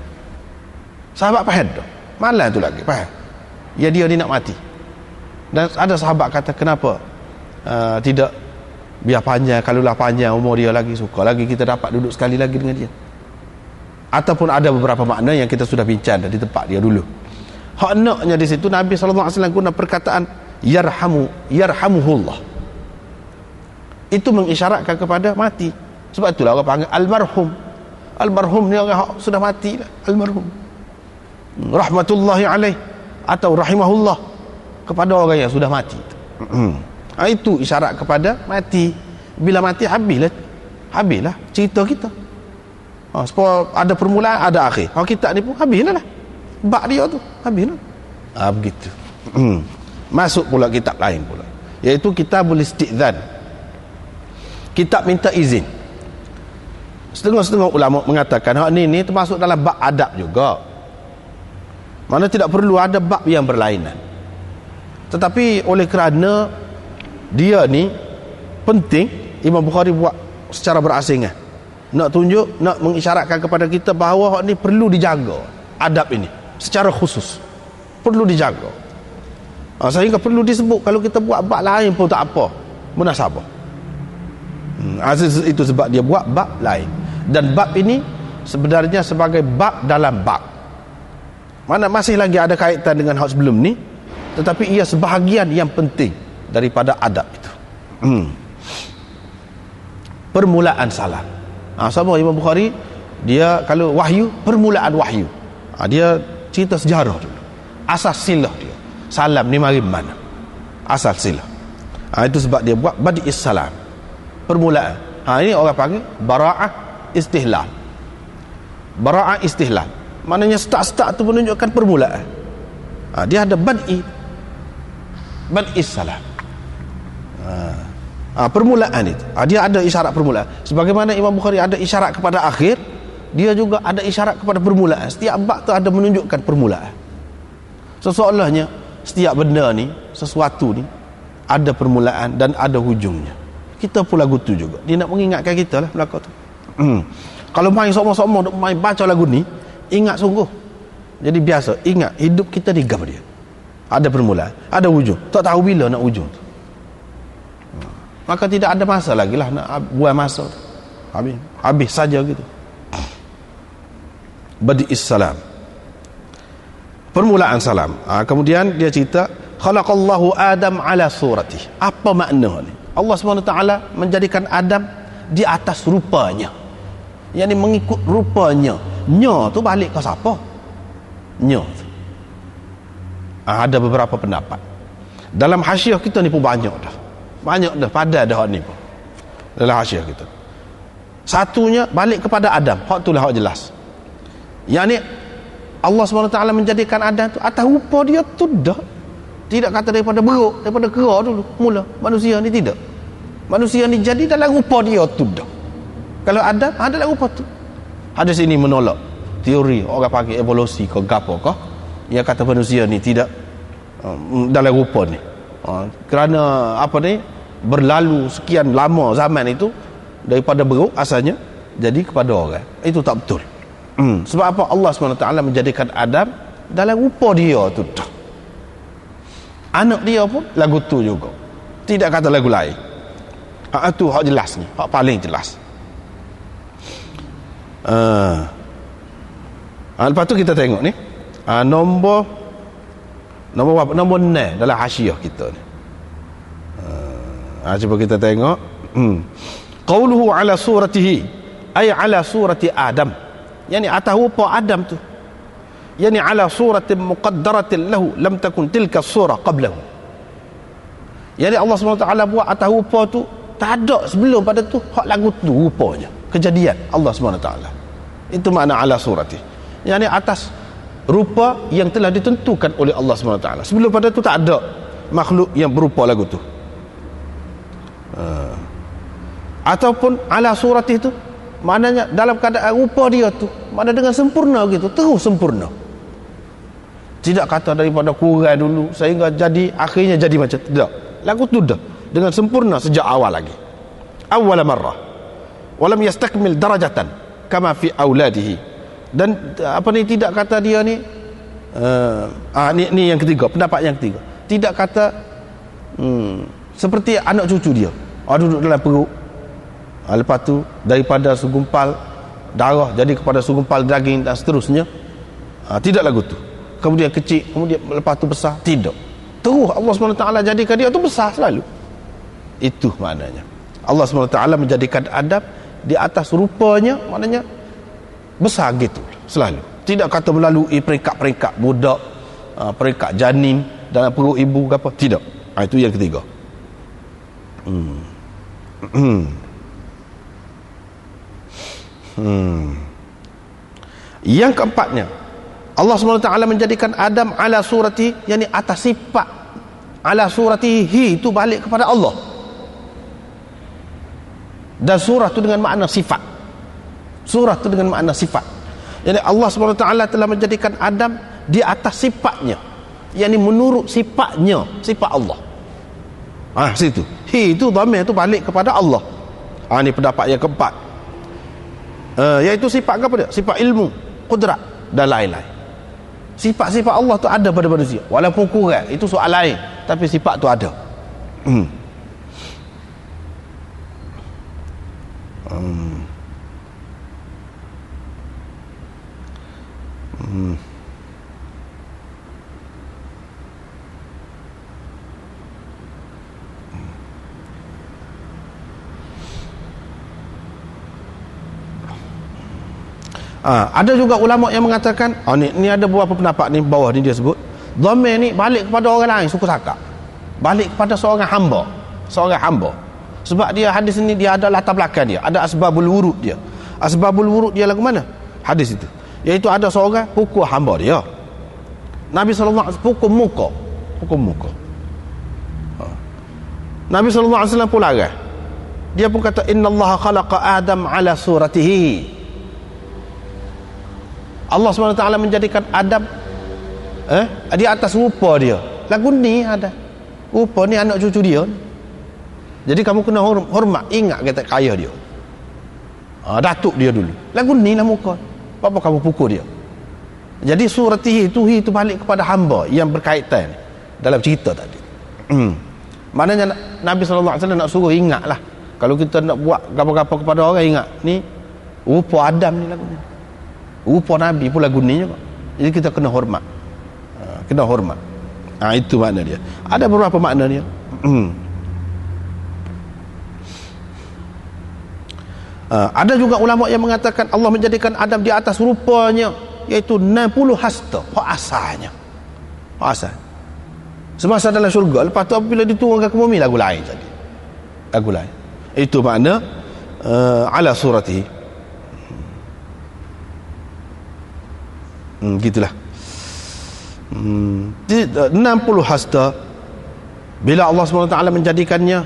Sahabat faham dah, malam tu lagi faham ya, dia ni nak mati. Dan ada sahabat kata, kenapa tidak biar panjang, kalaulah panjang umur dia lagi, suka lagi kita dapat duduk sekali lagi dengan dia. Ataupun ada beberapa makna yang kita sudah bincang di tempat dia dulu. Hak naknya di situ Nabi SAW guna perkataan yarhamuhullah, itu mengisyaratkan kepada mati. Sebab itulah orang panggil almarhum ni orang sudah mati lah, almarhum, rahmatullahi alaih atau rahimahullah kepada orang yang sudah mati. Itu isyarat kepada mati. Bila mati habislah cerita kita. Supaya ada permulaan, ada akhir. Kita ni pun habislah lah, bak dia tu habislah. Begitu. Masuk pula kitab lain pula, iaitu Kitabul Isti'dzan, kitab minta izin. Setengah-setengah ulama mengatakan hak ni termasuk dalam bab adab juga, mana tidak perlu ada bab yang berlainan. Tetapi oleh kerana dia ni penting, Imam Bukhari buat secara berasingan, nak tunjuk, nak mengisyaratkan kepada kita bahawa hak ni perlu dijaga, adab ini secara khusus perlu dijaga. Sehingga perlu disebut, kalau kita buat bab lain pun tak apa, munasabah. Itu sebab dia buat bab lain. Dan bab ini sebenarnya sebagai bab dalam bab, mana masih lagi ada kaitan dengan hak sebelum ni. tetapi ia sebahagian yang penting daripada adab itu. Permulaan salam. Sama Imam Bukhari, dia kalau wahyu, permulaan wahyu, dia cerita sejarah dulu, asas silah dia. Salam ni mari mana, asal silah. Itu sebab dia buat badi'is salam, permulaan. Ini orang panggil bara'ah istihlal. Bara'ah istihlal maknanya start tu menunjukkan permulaan. Dia ada bad'is salam. Permulaan itu, dia ada isyarat permulaan. Sebagaimana Imam Bukhari ada isyarat kepada akhir, dia juga ada isyarat kepada permulaan. Setiap bab tu ada menunjukkan permulaan. Seolah-olahnya setiap benda ni, sesuatu ni ada permulaan dan ada hujungnya. Kita pun lagu tu juga, dia nak mengingatkan kita lah belakang tu. Kalau main sama-sama main baca lagu ni, ingat sungguh. Jadi biasa ingat hidup kita digam dia, ada permulaan, ada hujung. Tak tahu bila nak hujung tu. Maka tidak ada masa lagi lah nak buang masa tu. Habis saja gitu. Badi'is salam, permulaan salam. Kemudian dia cerita khalaqallahu Adam ala surati. Apa makna ni? Allah SWT menjadikan Adam di atas rupanya, yang ni mengikut rupanya. Nya tu balik ke siapa? Nya tu. Ada beberapa pendapat. Dalam hasyiah kita ni pun banyak dah pada dah ni pun. Dalam hasyiah kita, satunya balik kepada Adam. Hak tu lah hak jelas. Yang ni Allah SWT menjadikan Adam tu atas rupa dia tu dah. Tidak kata daripada beruk, daripada kera dulu mula manusia ni, tidak. Manusia ni jadi dalam rupa dia tu dah. Kalau Adam ada dalam rupa tu. Hadis ini menolak teori orang panggil evolusi ke gapo ke, yang kata manusia ni tidak dalam rupa ni. Kerana apa ni, berlalu sekian lama zaman itu daripada beruk asalnya jadi kepada orang. Itu tak betul. Sebab apa? Allah SWT menjadikan Adam dalam rupa dia tu dah. Anak dia pun lagu tu juga, tidak kata lagu lain. Itu hak jelas ni, hak paling jelas. Lepas tu kita tengok ni, nombor 6 dalam hasyiah kita ni. Cuba kita tengok. Qauluhu ala suratihi, ay ala surati Adam, yani atas rupa Adam tu, yani ala suratin muqaddaratin lahu lam takun tilka surah qablahu. Yani Allah SWT buat atas rupa tu, tak ada sebelum pada tu hak lagu tu rupanya, kejadian Allah SWT. Itu makna ala surati, yani atas rupa yang telah ditentukan oleh Allah SWT. Sebelum pada tu tak ada makhluk yang berupa lagu tu. Ataupun ala surati itu maknanya dalam keadaan rupa dia tu, makna dengan sempurna gitu, terus sempurna. Tidak kata daripada kurang dulu sehingga jadi akhirnya jadi macam tidak. Lagu tu dah dengan sempurna sejak awal lagi. Awwala marrah. Walam yastakmil darajatan kama fi auladihi. Dan apa ni, tidak kata dia ni ni yang ketiga, pendapat yang ketiga. Tidak kata seperti anak cucu dia. Duduk dalam perut. Lepas tu daripada segumpal darah jadi kepada segumpal daging dan seterusnya. Tidak lagu tu. Kemudian kecil, kemudian lepas tu besar, tidak. Terus Allah SWT jadikan dia tu besar selalu. Itu maknanya. Allah SWT menjadikan Adam di atas rupanya, maknanya besar gitu selalu. Tidak kata melalui peringkat-peringkat budak, peringkat janin dalam perut ibu ke apa, tidak. Itu yang ketiga. Yang keempatnya, Allah SWT menjadikan Adam ala surati, yakni atas sifat. Ala suratihi itu balik kepada Allah. Dan surah itu dengan makna sifat. Surah itu dengan makna sifat. Jadi Allah SWT telah menjadikan Adam di atas sifatnya, yakni menurut sifatnya, sifat Allah. Situ. Hi itu dhamir itu balik kepada Allah. Ini pendapat yang keempat. Iaitu sifat apa dia? Sifat ilmu, qudrat dan lain-lain. Sifat-sifat Allah tu ada pada manusia, walaupun kurang, itu soal lain, tapi sifat tu ada. Ada juga ulama yang mengatakan, ni ada beberapa pendapat ni bawah ni dia sebut, dhamir ni balik kepada orang lain suku sakak, balik kepada seorang hamba. Sebab dia hadis ni dia ada latar belakang dia, ada asbabul wurud dia. Asbabul wurud dia lagu mana? Hadis itu, iaitu ada seorang pukul hamba dia. Nabi sallallahu alaihi wasallam pukul muka. Nabi sallallahu alaihi wasallam pun larang. Dia pun kata innallaha khalaqa Adam ala suratihi. Allah SWT menjadikan Adam di atas rupa dia. Lagu ni ada rupa ni anak cucu dia. Jadi kamu kena hormat, ingat kata kaya dia. Datuk dia dulu. Lagu ni lah muka. Apa kamu pukul dia? Jadi suratihi itu balik kepada hamba yang berkaitan dalam cerita tadi. Maknanya Nabi SAW nak suruh ingatlah. Kalau kita nak buat apa-apa kepada orang, ingat ni rupa Adam ni lagu ni. Rupa Nabi pun lagu ni juga. Jadi kita kena hormat. Itu makna dia. Ada beberapa makna dia. Ada juga ulama yang mengatakan Allah menjadikan Adam di atas rupanya, iaitu 60 hasta, asalnya. Semasa dalam syurga, lepas tu apabila diturunkan ke bumi, lagu lain jadi. Lagu lain. Itu makna ala suratihi. Gitulah. 60 hasta, bila Allah SWT menjadikannya,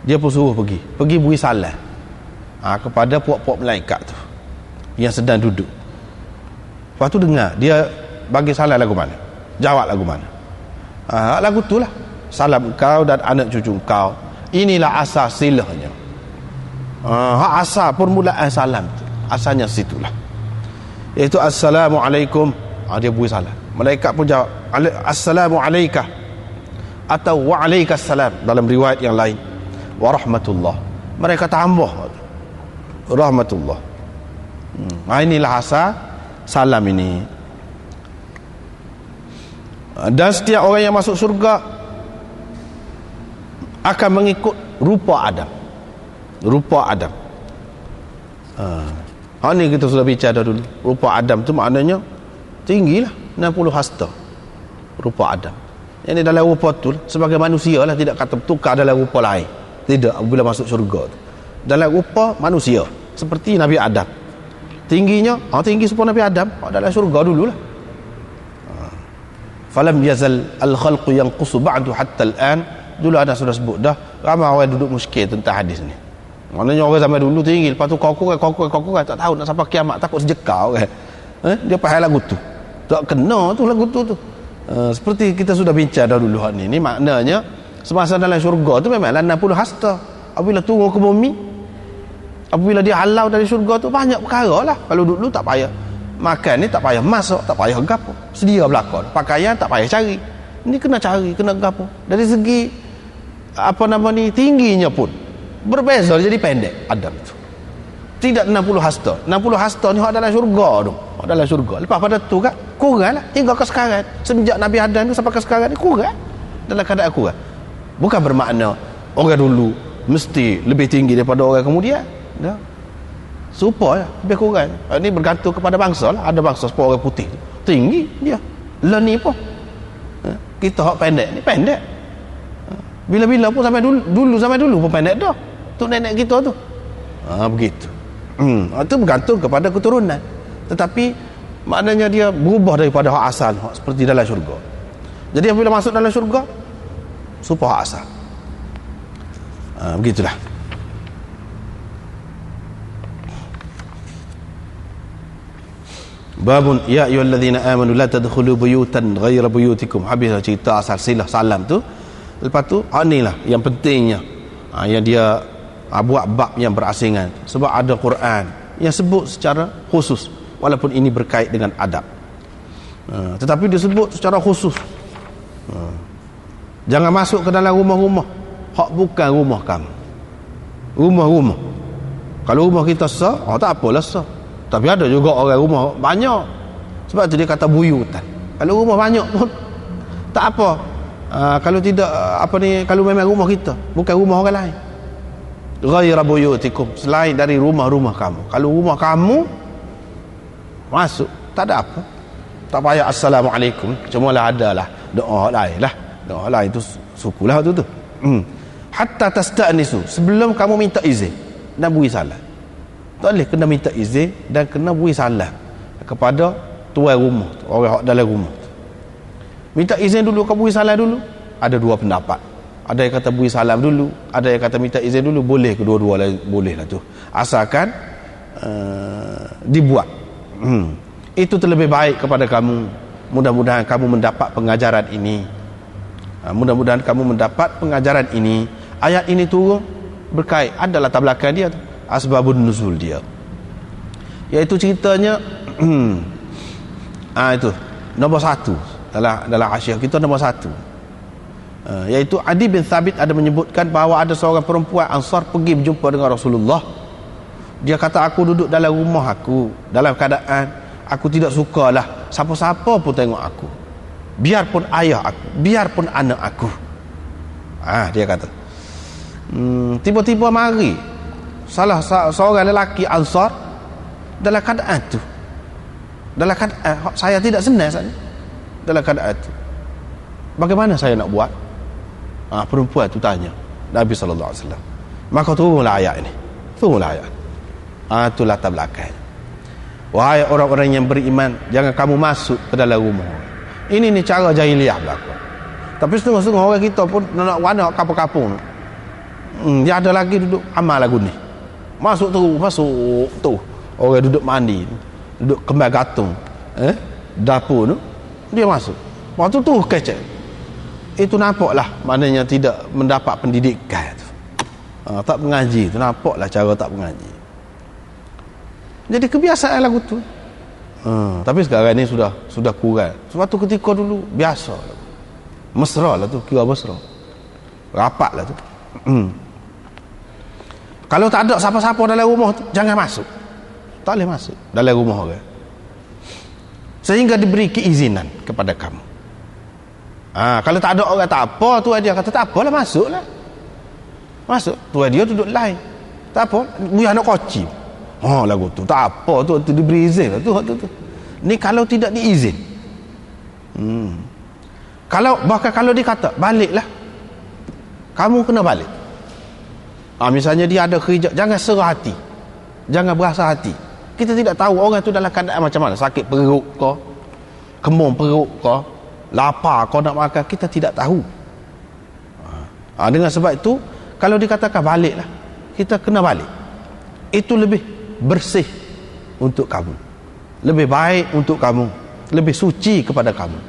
dia pun suruh pergi beri salam kepada puak-puak malaikat tu yang sedang duduk. Lepas tu dengar dia bagi salam lagu mana, jawab lagu mana. Lagu tu lah, salam engkau dan anak cucu engkau, inilah asal silahnya. Asal permulaan salam tu, asalnya situlah, iaitu assalamualaikum. Dia beri salam, malaikat pun jawab assalamu alaika atau wa alaikas salam dalam riwayat yang lain, wa rahmatullah. Mereka tambah rahmatullah. Inilah asal salam ini. Dan setiap orang yang masuk surga akan mengikut rupa Adam. Ini kita sudah bicara dulu. Rupa Adam tu maknanya tinggilah, 60 hasta rupa Adam. Yang ni dalam rupa tu sebagai manusia lah, tidak kata tukar dalam rupa lain. Tidak, bila masuk syurga tu dalam rupa manusia seperti Nabi Adam. Tingginya tinggi seperti Nabi Adam dalam syurga dululah. Falam yazal al-khalqu yanqusu ba'du hatta al-an. Dulu ada sudah sebut dah, ramai orang duduk muskil tentang hadis ni. Maknanya orang zaman dulu tinggi, lepas tu kau tak tahu nak sampai kiamat, takut sejekau kan. Dia pakai lagu tu, tak kena tu lagu tu. Seperti kita sudah bincang dah dulu ni. Ni maknanya semasa dalam syurga tu memanglah 60 hasta. Apabila turun ke bumi, apabila dia halau dari syurga tu, banyak perkara lah. Kalau dulu tak payah makan ni, tak payah masak, tak payah gapo, sedia belakang. Pakaian tak payah cari, ni kena cari, kena gapo. Dari segi tingginya pun berbeza, jadi pendek Adam tu. Tidak 60 hasta. 60 hasta ni hak dalam syurga tu. Hak dalam syurga. Lepas pada tu kan kurang lah hingga ke sekarang. Semenjak Nabi Adam tu sampai ke sekarang ni kurang. Dalam keadaan kurang. Bukan bermakna orang dulu mesti lebih tinggi daripada orang kemudian. Dah. Supaya lebih kurang. Ini bergantung kepada bangsa lah. Ada bangsa seperti orang putih tinggi dia. Lah ni pun kita hak pendek ni pendek. Bila-bila pun sampai dulu pun pendek dah. Tu nenek kita tu. Begitu. Itu bergantung kepada keturunan. Tetapi maknanya dia berubah daripada hak asal, hak seperti dalam syurga. Jadi apabila masuk dalam syurga, supaya hak asal. Begitulah. Babun ya ayyuhalladzina amanu la tadkhulu buyutan ghaira buyutikum. Habis cerita asal silah salam tu. Lepas tu inilah yang pentingnya, yang dia buat bab yang berasingan. Sebab ada Quran yang sebut secara khusus, walaupun ini berkait dengan adab, tetapi disebut secara khusus. Jangan masuk ke dalam rumah-rumah hak bukan rumah kamu. Rumah-rumah, kalau rumah kita sah, tak apalah sah. Tapi ada juga orang rumah banyak, sebab tu dia kata buyutan. Kalau rumah banyak pun tak apa. Kalau tidak kalau memang rumah kita, bukan rumah orang lain, ghaira buyutikum, selain dari rumah-rumah kamu. Kalau rumah kamu masuk, tak ada apa. Tak payah assalamualaikum, cuma lah adalah doa lain lah. Doa lain tu sukulah tu. Hatta tasta'nisu, sebelum kamu minta izin dan beri salam. Tak boleh, kena minta izin dan kena beri salam kepada tuan rumah, orang dalam rumah. Minta izin dulu, kau beri salam dulu. Ada dua pendapat. Ada yang kata beri salam dulu, ada yang kata minta izin dulu. Boleh kedua-dua lah, boleh lah tu, asalkan dibuat. Itu terlebih baik kepada kamu. Mudah-mudahan kamu mendapat pengajaran ini. Mudah-mudahan kamu mendapat pengajaran ini. Ayat ini turun berkait, ada latar belakang dia tu, asbabun nuzul dia, iaitu ceritanya itu nombor satu dalam Hasyiah kita, nombor satu, iaitu Adi bin Thabit ada menyebutkan bahawa ada seorang perempuan Ansar pergi berjumpa dengan Rasulullah. Dia kata, aku duduk dalam rumah aku dalam keadaan aku tidak sukalah siapa-siapa pun tengok aku, biarpun ayah aku, biarpun anak aku. Dia kata, tiba-tiba mari salah seorang lelaki Ansar dalam keadaan tu, dalam keadaan saya tidak senang saja, dalam keadaan tu, bagaimana saya nak buat? Perempuan tu tanya Nabi SAW. Maka turunlah ayat ini, turunlah ayat. Itu latar belakang. Wahai orang-orang yang beriman, jangan kamu masuk ke dalam rumah. Ini ni cara jahiliah berlaku. Tapi setengah-setengah orang kita pun nak warna kapur-kapur. Dia ada lagi duduk amal lagu ni. Masuk tu. Orang duduk mandi, duduk kembang gantung, dapur tu, dia masuk. Waktu tu kecek. Itu nampaklah maknanya tidak mendapat pendidikan tu. Tak mengaji tu, nampaklah cara tak mengaji. Jadi kebiasaan lagu tu. Tapi sekarang ni sudah kurang. Suatu ketika dulu biasa lah. Mesra lah tu, kira mesra. Rapat lah tu. Kalau tak ada siapa-siapa dalam rumah tu, jangan masuk. Tak boleh masuk dalam rumah orang. Sehingga diberi keizinan kepada kamu. Kalau tak ada orang, tak apa, tuan dia kata tak apalah, masuklah. Masuk. Tuan dia duduk lain. Tak apa, buah nak koci. Lagu tu tak apa tu diberi izin lah tu. Ni kalau tidak diizin. Bahkan kalau dia kata baliklah, kamu kena balik. Misalnya dia ada kerja, jangan serah hati, jangan berasa hati. Kita tidak tahu orang tu dalam keadaan macam mana, sakit perut ke, kemung perut ke, lapar ke, nak makan, kita tidak tahu. Dengan sebab itu, kalau dikatakan baliklah, kita kena balik. Itu lebih bersih untuk kamu, lebih baik untuk kamu, lebih suci kepada kamu.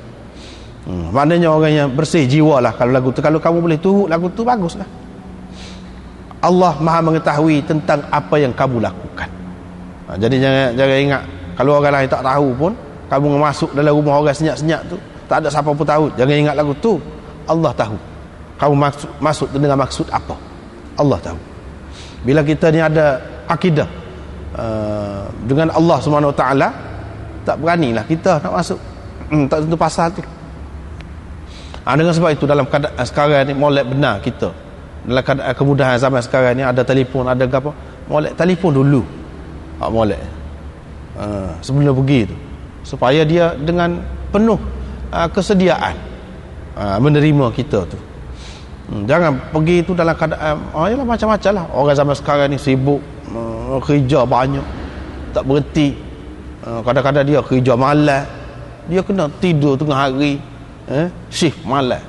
Maknanya orang yang bersih jiwa lah kalau lagu tu. Kalau kamu boleh turut lagu tu, baguslah. Allah Maha mengetahui tentang apa yang kamu lakukan. Jadi jangan ingat, kalau orang lain tak tahu pun, kamu masuk dalam rumah orang senyap-senyap tu, tak ada siapa pun tahu, jangan ingat lagu tu. Allah tahu kamu masuk dengan maksud apa. Allah tahu. Bila kita ni ada akidah dengan Allah SWT, tak beranilah kita nak masuk. Tak tentu pasal tu. Dengan sebab itu, dalam keadaan sekarang ni molek benar kita, dalam keadaan kemudahan zaman sekarang ni, ada telefon, ada apa, molek telefon dulu, molek sebelum pergi tu, supaya dia dengan penuh kesediaan menerima kita tu. Jangan pergi tu dalam keadaan yalah macam-macam lah. Orang zaman sekarang ni sibuk, kerja banyak, tak berhenti. Kadang-kadang dia kerja malam, dia kena tidur tengah hari, shift malam,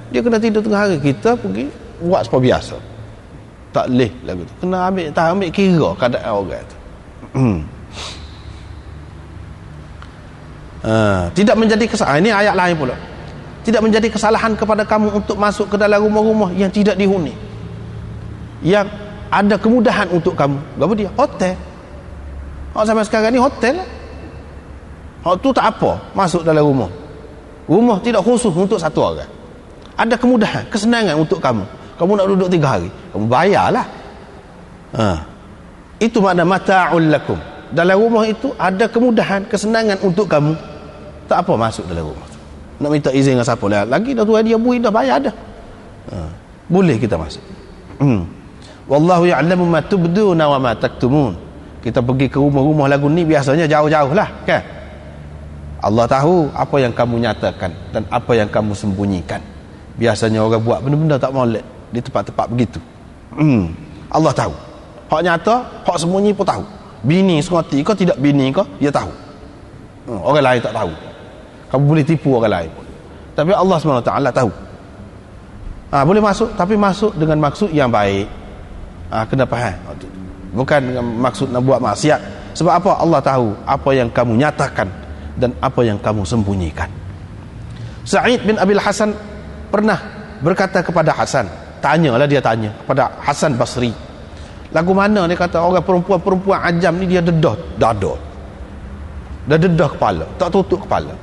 dia kena tidur tengah hari. Kita pergi buat seperti biasa, tak boleh lagu tu. Kena ambil kira keadaan orang tu. Tidak menjadi kesalahan. Ini ayat lain pula. Tidak menjadi kesalahan kepada kamu untuk masuk ke dalam rumah-rumah yang tidak dihuni, yang ada kemudahan untuk kamu. Apa dia? Hotel. Sampai sekarang ni hotel lah. Tu tak apa, masuk dalam rumah. Rumah tidak khusus untuk satu orang. Ada kemudahan, kesenangan untuk kamu. Kamu nak duduk 3 hari, kamu bayarlah. Itu makna mata'ul lakum. Dalam rumah itu ada kemudahan, kesenangan untuk kamu. Tak apa masuk dalam rumah. Nak minta izin dengan siapa lagi dah, tuan dia bui dah bayar dah. Boleh kita masuk. Wallahu ya'lamu ma tubduna wa ma taktumun. Kita pergi ke rumah-rumah lagu ni biasanya jauh-jauh lah kan. Allah tahu apa yang kamu nyatakan dan apa yang kamu sembunyikan. Biasanya orang buat benda-benda tak molek di tempat-tempat begitu. Allah tahu. Hak nyata, hak sembunyi pun tahu. Bini seroti kau tidak bini kau, dia tahu. Orang lain tak tahu. Kamu boleh tipu orang lain pun. Tapi Allah SWT tahu. Boleh masuk, tapi masuk dengan maksud yang baik. Kena faham. Bukan dengan maksud nak buat maksiat. Sebab apa? Allah tahu apa yang kamu nyatakan dan apa yang kamu sembunyikan. Sa'id bin Abil Hasan pernah berkata kepada Hasan, tanyalah dia tanya kepada Hasan Basri, lagu mana dia kata orang perempuan ajam ni dia dedah dada, dah dedah kepala, tak tutup kepala.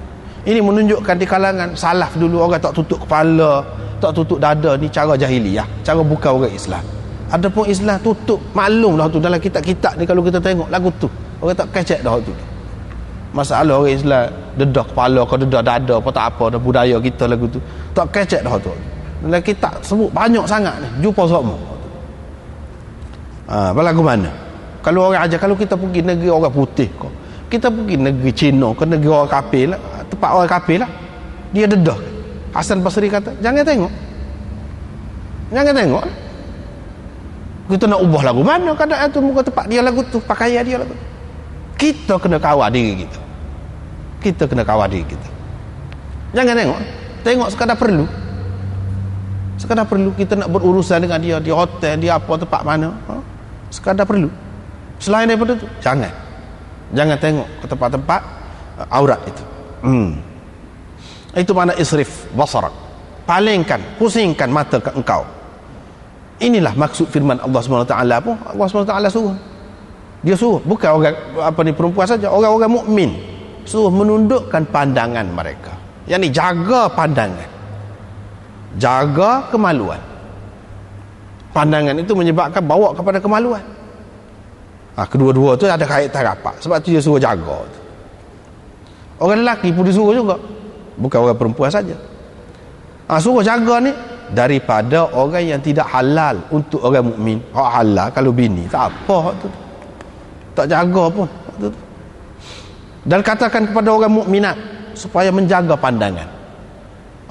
Ini menunjukkan di kalangan salaf dulu orang tak tutup kepala, tak tutup dada ni cara jahiliyah, cara bukan orang Islam. Adapun Islam tutup, maklum dah tu dalam kitab-kitab ni. Kalau kita tengok lagu tu, orang tak kecek dah tu. Masalah orang Islam dedah kepala, kau dedah dada apa tak apa, dah budaya kita lagu tu tak kecek dah tu. Dalam kitab sebut banyak sangat ni, jumpa semua. Lagu mana? Kalau orang ajar, kalau kita pergi negeri orang putih kau, kita pergi negeri Cina ke negeri orang kafir lah, tempat orang kafir lah, dia dedah. Hasan Basri kata, jangan tengok lah. Kita nak ubah lagu mana keadaan tu, muka tempat dia lagu tu, pakaian dia lagu tu. Kita kena kawal diri kita. Kita kena kawal diri kita. Jangan tengok sekadar perlu. Sekadar perlu kita nak berurusan dengan dia di hotel, di apa tempat mana, sekadar perlu. Selain daripada tu, jangan tengok ke tempat-tempat aurat itu. Itu makna israf basarak. Palingkan, pusingkan mata ke engkau. Inilah maksud firman Allah SWT pun. Allah SWT suruh. Dia suruh, bukan orang perempuan saja, orang-orang mukmin suruh menundukkan pandangan mereka. Yang ni jaga pandangan, jaga kemaluan. Pandangan itu menyebabkan bawa kepada kemaluan. Kedua-dua tu ada kaitan rapat. Sebab tu dia suruh jaga. Orang lelaki pun disuruh juga, bukan orang perempuan saja. Suruh jaga ni daripada orang yang tidak halal untuk orang mukmin. Hak halal kalau bini tak apa, tu tak jaga pun. Dan katakan kepada orang mukminat supaya menjaga pandangan.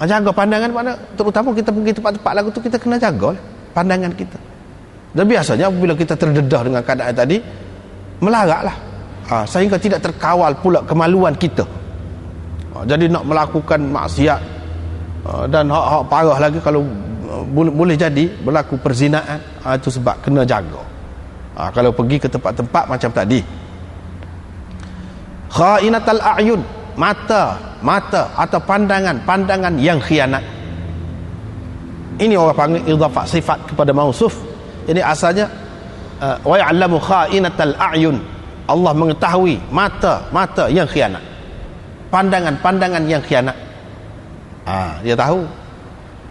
Jaga pandangan mana? Terutama kita pergi tempat-tempat lagu tu, kita kena jaga pandangan kita. Dan biasanya bila kita terdedah dengan keadaan tadi, melaratlah, sehingga tidak terkawal pula kemaluan kita. Jadi nak melakukan maksiat, dan hak parah lagi kalau boleh jadi berlaku perzinaan. Itu sebab kena jaga. Kalau pergi ke tempat-tempat macam tadi, khainatul a'yun, mata atau pandangan yang khianat. Ini orang panggil idhafah sifat kepada mausuf. Jadi asalnya wa ya'lamu khainatul a'yun, Allah mengetahui mata yang khianat, pandangan yang khianat. Dia tahu.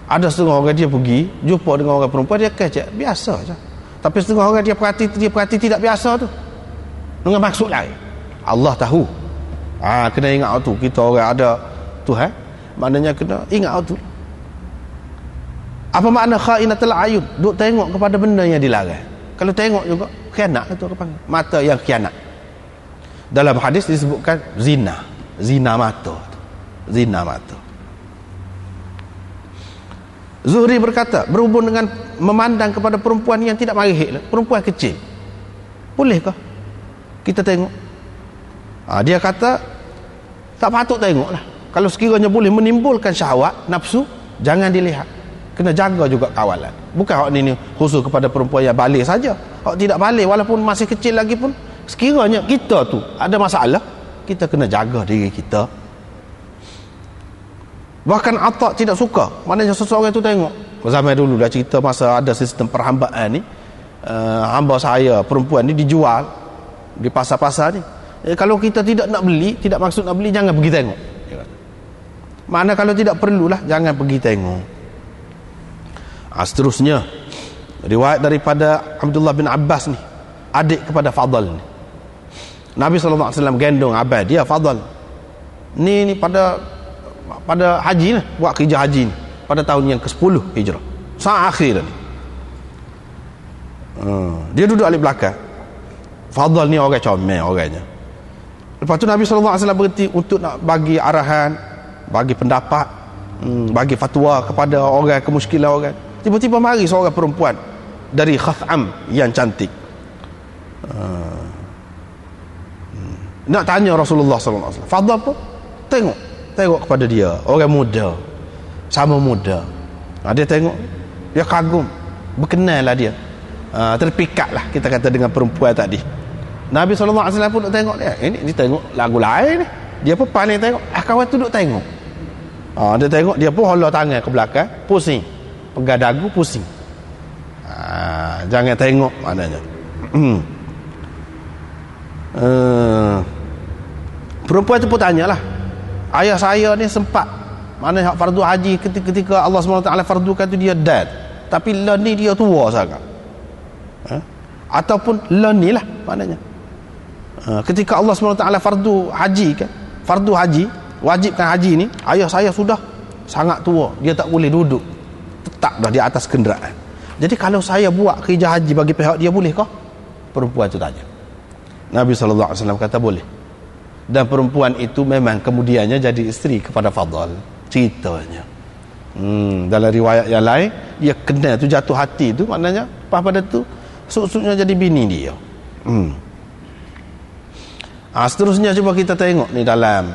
Ada setengah orang dia pergi jumpa dengan orang perempuan, dia kecek biasa saja. Tapi setengah orang dia perhati tidak biasa tu, dengan maksud lain. Allah tahu. Kena ingat tu. Kita orang ada Tuhan, maknanya kena ingat tu. Apa makna khainatul ayun? Duk tengok kepada benda yang dilarang. Kalau tengok juga khianat, itu orang panggil mata yang khianat. Dalam hadis disebutkan zina mata. Zuhri berkata, berhubung dengan memandang kepada perempuan yang tidak marih, perempuan kecil, bolehkah kita tengok? Dia kata tak patut tengoklah. Kalau sekiranya boleh menimbulkan syahwat, nafsu, jangan dilihat. Kena jaga juga kawalan. Bukan hak ni khusus kepada perempuan yang balik saja. Hak tidak balik walaupun masih kecil lagi pun, sekiranya kita tu ada masalah, kita kena jaga diri kita. Bahkan Atta tidak suka, maknanya seseorang itu tengok. Zaman dulu dah cerita masa ada sistem perhambaan ni, hamba saya perempuan ni dijual di pasar-pasar ni. Kalau kita tidak nak beli, tidak maksud nak beli, jangan pergi tengok. Mana kalau tidak perlulah, jangan pergi tengok. Seterusnya, riwayat daripada Abdullah bin Abbas ni, adik kepada Fadl ni. Nabi SAW gendong abad dia Fadl ni pada haji ni, buat kerja haji ni pada tahun yang ke-10 Hijrah, saat akhir ni. Dia duduk di belakang. Fadl ni orang comel orangnya. Lepas tu Nabi SAW berhenti untuk nak bagi arahan, bagi pendapat, bagi fatwa kepada orang kemuskilan orang. Tiba-tiba mari seorang perempuan dari Khath'am yang cantik, nak tanya Rasulullah SAW. Fadl pun tengok kepada dia, orang muda, sama muda. Dia tengok, dia kagum, berkenal lah dia, terpikat lah kita kata dengan perempuan tadi. Nabi SAW pun duduk tengok dia. Ini tengok lagu lain ni. Dia pun paling tengok. Kawan tu duduk tengok. Dia tengok, dia pun holah tangan ke belakang, pusing. Pegang dagu, pusing. Jangan tengok maknanya. Perempuan tu pun tanyalah, ayah saya ni sempat, mana fardu haji ketika Allah SWT fardukan tu dia dad, tapi lah ni dia tua sangat. Ataupun lah ni lah maknanya, ketika Allah SWT fardu haji, wajibkan haji ni, ayah saya sudah sangat tua, dia tak boleh duduk tetap dah di atas kenderaan. Jadi kalau saya buat kerja haji bagi pihak dia, bolehkah? Perempuan tu tanya. Nabi SAW kata boleh. Dan perempuan itu memang kemudiannya jadi isteri kepada Fadl, ceritanya. Dalam riwayat yang lain, dia kenal tu, jatuh hati tu, maknanya pada tu suk-suknya jadi bini dia. Seterusnya cuba kita tengok ni dalam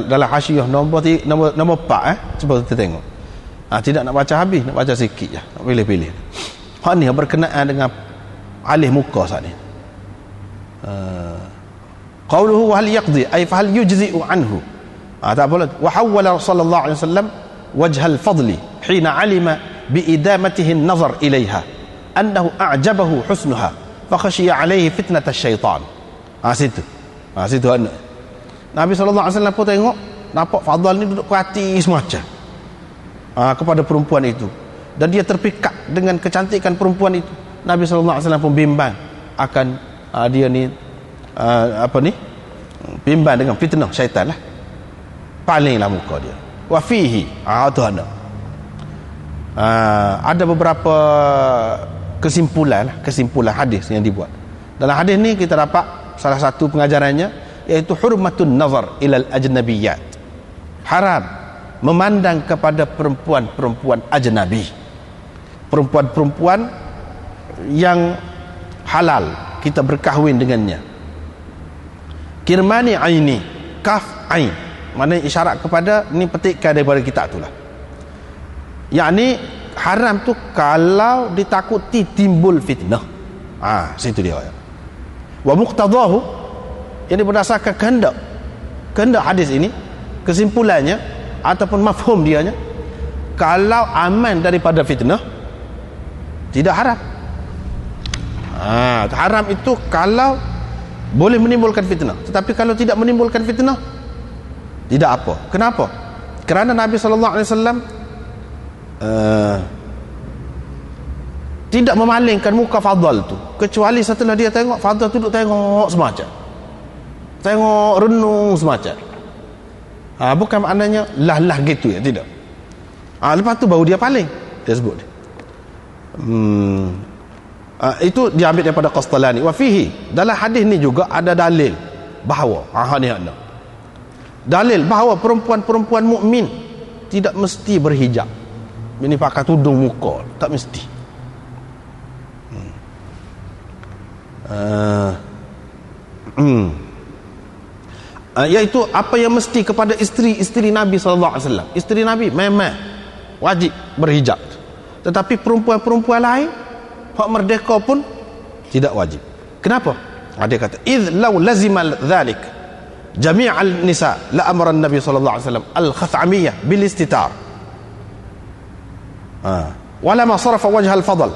dalam hasyiah nombor 4, cuba kita tengok. Tidak nak baca habis, nak baca sikit je, nak pilih-pilih. Hak ni berkenaan dengan alih muka saat ni. Qauluhu wa hal yaqdi ay fa hal yujzi'u anhu. Tak boleh. Wa hawwala sallallahu alaihi wasallam wajhal fadli hina alima bi idamatihi an-nazar ilaiha annahu a'jabahu husnuha fa khashiya alaihi fitnat asy-syaitan. Situ Nabi sallallahu alaihi wasallam pun tengok, nampak Fadl ni duduk perhati semacam kepada perempuan itu, dan dia terpikat dengan kecantikan perempuan itu. Nabi sallallahu alaihi wasallam pun bimbang akan dia ni bimbang dengan fitnah syaitan lah, palinglah muka dia. Wa fihi ada beberapa kesimpulan hadis yang dibuat. Dalam hadis ni kita dapat salah satu pengajarannya, iaitu hurmatun nazar ilal ajnabiyat, haram memandang kepada perempuan-perempuan ajnabi, perempuan-perempuan yang halal kita berkahwin dengannya. Kirmani aini, kaf ain, mana isyarat kepada, ni petikan daripada kitab itulah, yakni haram tu kalau ditakuti timbul fitnah. Situ dia. Wa muqtadahu, yang berdasarkan kehendak hadis ini, kesimpulannya ataupun mafhum dianya, kalau aman daripada fitnah tidak haram. Haram itu kalau boleh menimbulkan fitnah, tetapi kalau tidak menimbulkan fitnah tidak apa. Kenapa? Kerana Nabi SAW tidak memalingkan muka Fadl tu, kecuali setelah dia tengok Fadl tu duduk tengok semacam, tengok renung semacam. Bukan maknanya lah gitu ya, tidak. Lepas tu baru dia paling, dia sebut. Itu diambil daripada Qastalani. Wa fihi, dalam hadis ni juga ada dalil bahawa dalil bahawa perempuan-perempuan mukmin tidak mesti berhijab. Ini pakai tudung muka, tak mesti. Iaitu apa yang mesti kepada isteri-isteri Nabi SAW. Isteri Nabi memang wajib berhijab, tetapi perempuan-perempuan lain hak merdeka pun tidak wajib. Kenapa? Dia kata, idh law lazimal dhalik jami'al nisa la amara Nabi SAW al-Khath'amiyah bil istitar wala ma sarafa wajha al-Fadl.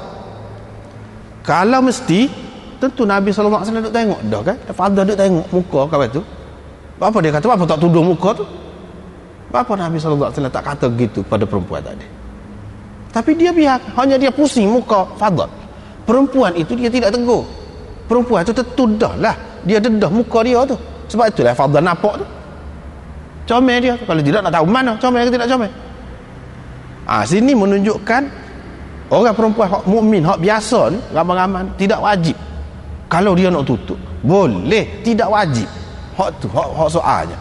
Kalau mesti, tentu Nabi SAW duduk tengok dah kan, Fadl duduk tengok muka kawan tu. Apa dia kata, apa tak tudung muka tu? Apa Nabi SAW tak kata gitu pada perempuan tadi? Tapi dia biar, hanya dia pusing muka Fadl. Perempuan itu dia tidak tegur. Perempuan itu tertudah lah, dia dedah muka dia tu. Sebab itulah Fadl nampak tu comel dia. Kalau tidak nak tahu mana comel ke tidak comel. Sini menunjukkan orang perempuan hak mukmin, hak biasa ni, ramai-ramai tidak wajib. Kalau dia nak tutup, boleh, tidak wajib. Hak tu, hak soalnya.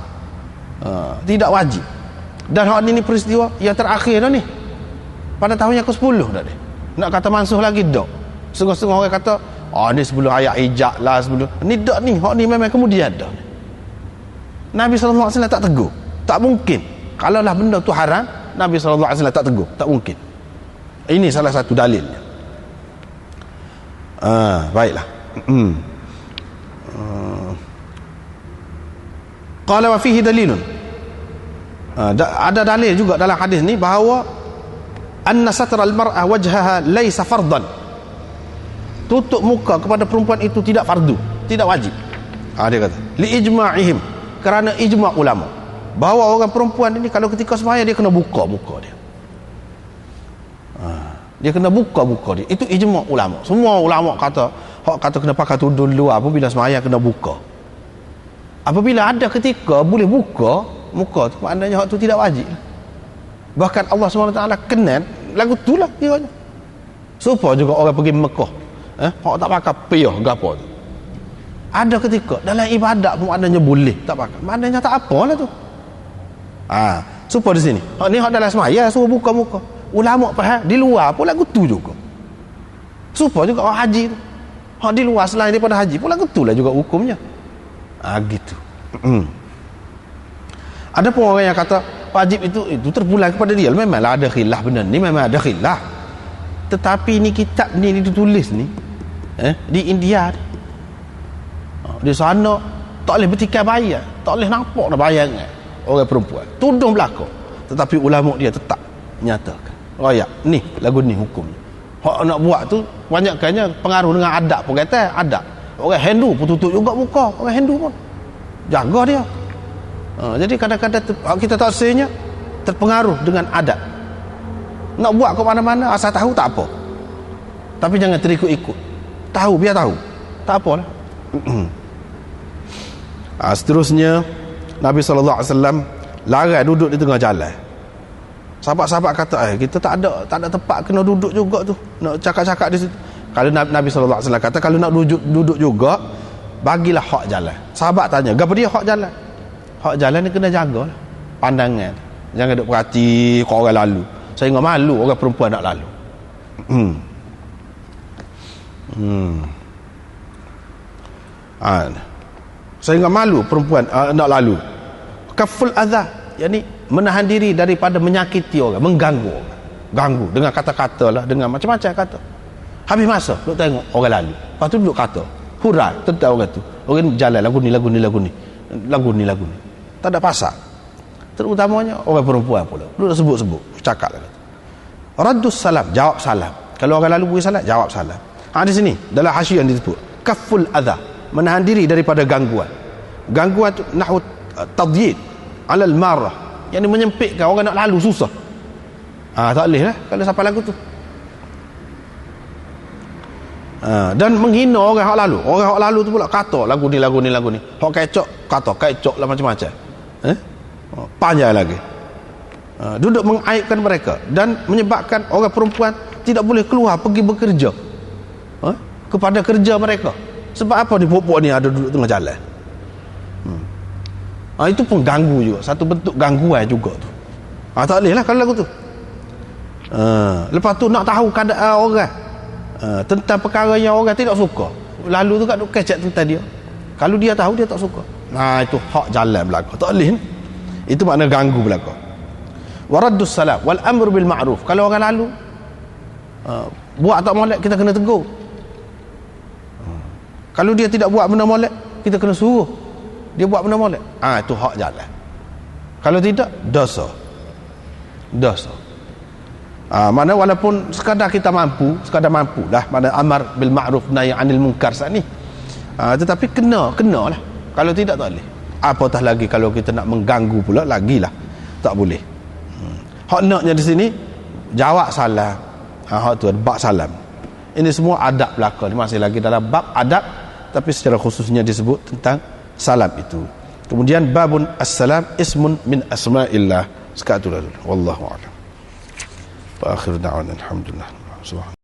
Tidak wajib. Dan hak ni peristiwa yang terakhir dah ni. Pada tahun yang ke-10 dah ni. Nak kata mansuh lagi dak. Setengah-setengah orang kata, ni sebelum ayat hijab lah, sebelum. Ni dak ni, hak ni memang kemudian dah. Nabi SAW tak tegur. Tak mungkin. Kalau lah benda tu haram, Nabi SAW tak tegur. Tak mungkin. Ini salah satu dalilnya. Baiklah. Qala wa fihi dalilun. Ada dalil juga dalam hadis ni bahawa anna satra al-mar'ah wajhaha laysa fardan. Tutup muka kepada perempuan itu tidak fardu, tidak wajib. Dia kata li ijma'ihim, kerana ijma' ulama bahawa orang perempuan ini kalau ketika sembahyang dia kena buka muka dia. Dia kena buka muka dia. Itu ijma' ulama. Semua ulama kata kena pakai tudung luar apabila sembahyang kena buka. Apabila ada ketika boleh buka muka tu, maknanya hak tu tidak wajib. Bahkan Allah SWT kenal lagu tu lah kiranya. Supaya juga orang pergi Mekah, hak tak pakai piyah ke apa tu. Ada ketika dalam ibadat pun maknanya boleh tak pakai, maknanya tak apalah tu. Supaya di sini hak ni hak dalam sembahyang suruh buka muka. Ulama faham di luar pun lagu tu juga. Supaya juga orang haji tu, hak di luar selain daripada haji pun lagu tu lah juga hukumnya. Gitu. Ada pun orang yang kata wajib itu terpulang kepada dia. Memanglah ada khilaf benda ni, memang ada khilaf. Tetapi ni kitab ni ditulis ni di India. Di sana tak boleh bertikai bayar, tak boleh nampak dah bayangan orang perempuan tudung belakang. Tetapi ulama dia tetap nyatakan royak ni lagu ni hukumnya. Hak nak buat tu banyakkannya pengaruh dengan adab pun kata adab. Orang Hindu pun tutup juga muka, orang Hindu pun jaga dia. Jadi kadang-kadang kita tak sebenarnya terpengaruh dengan adat. Nak buat ke mana-mana asal tahu tak apa. Tapi jangan terikut-ikut. Tahu biar tahu. Tak apalah. Seterusnya Nabi SAW larang duduk di tengah jalan. Sahabat-sahabat kata kita tak ada tempat kena duduk juga tu. Nak cakap-cakap di situ. Kalau Nabi SAW kata kalau nak duduk juga, bagilah hak jalan. Sahabat tanya, gapo dia hak jalan? Hak jalan ni kena jaga lah pandangan. Jangan duk perhati kau orang lalu. Saya ingat malu orang perempuan nak lalu. Saya ingat malu perempuan nak lalu. Kaful adha, yakni menahan diri daripada menyakiti orang, mengganggu orang. Ganggu dengan kata-kata lah, dengan macam-macam kata. Habis masa duk tengok orang lalu, lepas tu duduk kata hurai tentang orang tu. Orang ni jalan lagu ni tak ada pasal. Terutamanya orang perempuan pula duduk sebut-sebut cakap lah. Raddus salam, jawab salam. Kalau orang lalu beri salam, jawab salam. Di sini dalam hasyiah yang disebut kaful adha, menahan diri daripada gangguan. Gangguan tu nahwu tadyid ala al-marah, yang menyempitkan orang nak lalu susah. Tak boleh lah kalau sampai lagu tu. Dan menghina orang hak lalu. Orang hak lalu tu pula kata lagu ni. Hak kecok lah macam-macam. Panjang lagi. Duduk mengaibkan mereka dan menyebabkan orang perempuan tidak boleh keluar pergi bekerja kepada kerja mereka. Sebab apa ni puak-puak ni ada duduk tengah jalan. Itu pun ganggu juga, satu bentuk gangguan juga tu. Tak boleh lah kalau lagu tu. Lepas tu nak tahu keadaan orang tentang perkara yang orang tidak suka, lalu tu kat duk kecek tentang dia. Kalau dia tahu dia tak suka, itu hak jalan belaka. Tak boleh. Itu makna ganggu belaka. Waraddus salam wal amru bil ma'ruf. Kalau orang lalu buat tak molek, kita kena tegur. Kalau dia tidak buat benda molek, kita kena suruh dia buat benda molek. Itu hak jalan. Kalau tidak, dosa. Mana walaupun sekadar mampu lah, mana amar bil ma'ruf nahi anil munkar saat ni, tetapi kena lah. Kalau tidak, tak boleh. Apatah lagi kalau kita nak mengganggu pula, lagilah tak boleh. Hak naknya di sini jawab salam. Hak tu bab salam. Ini semua adab belaka, masih lagi dalam bab adab, tapi secara khususnya disebut tentang salam itu. Kemudian babun assalam ismun min asma'illah. Sekat dulu. Wallahu a'lam. Wa akhir da'wana alhamdulillah. Subhanallah.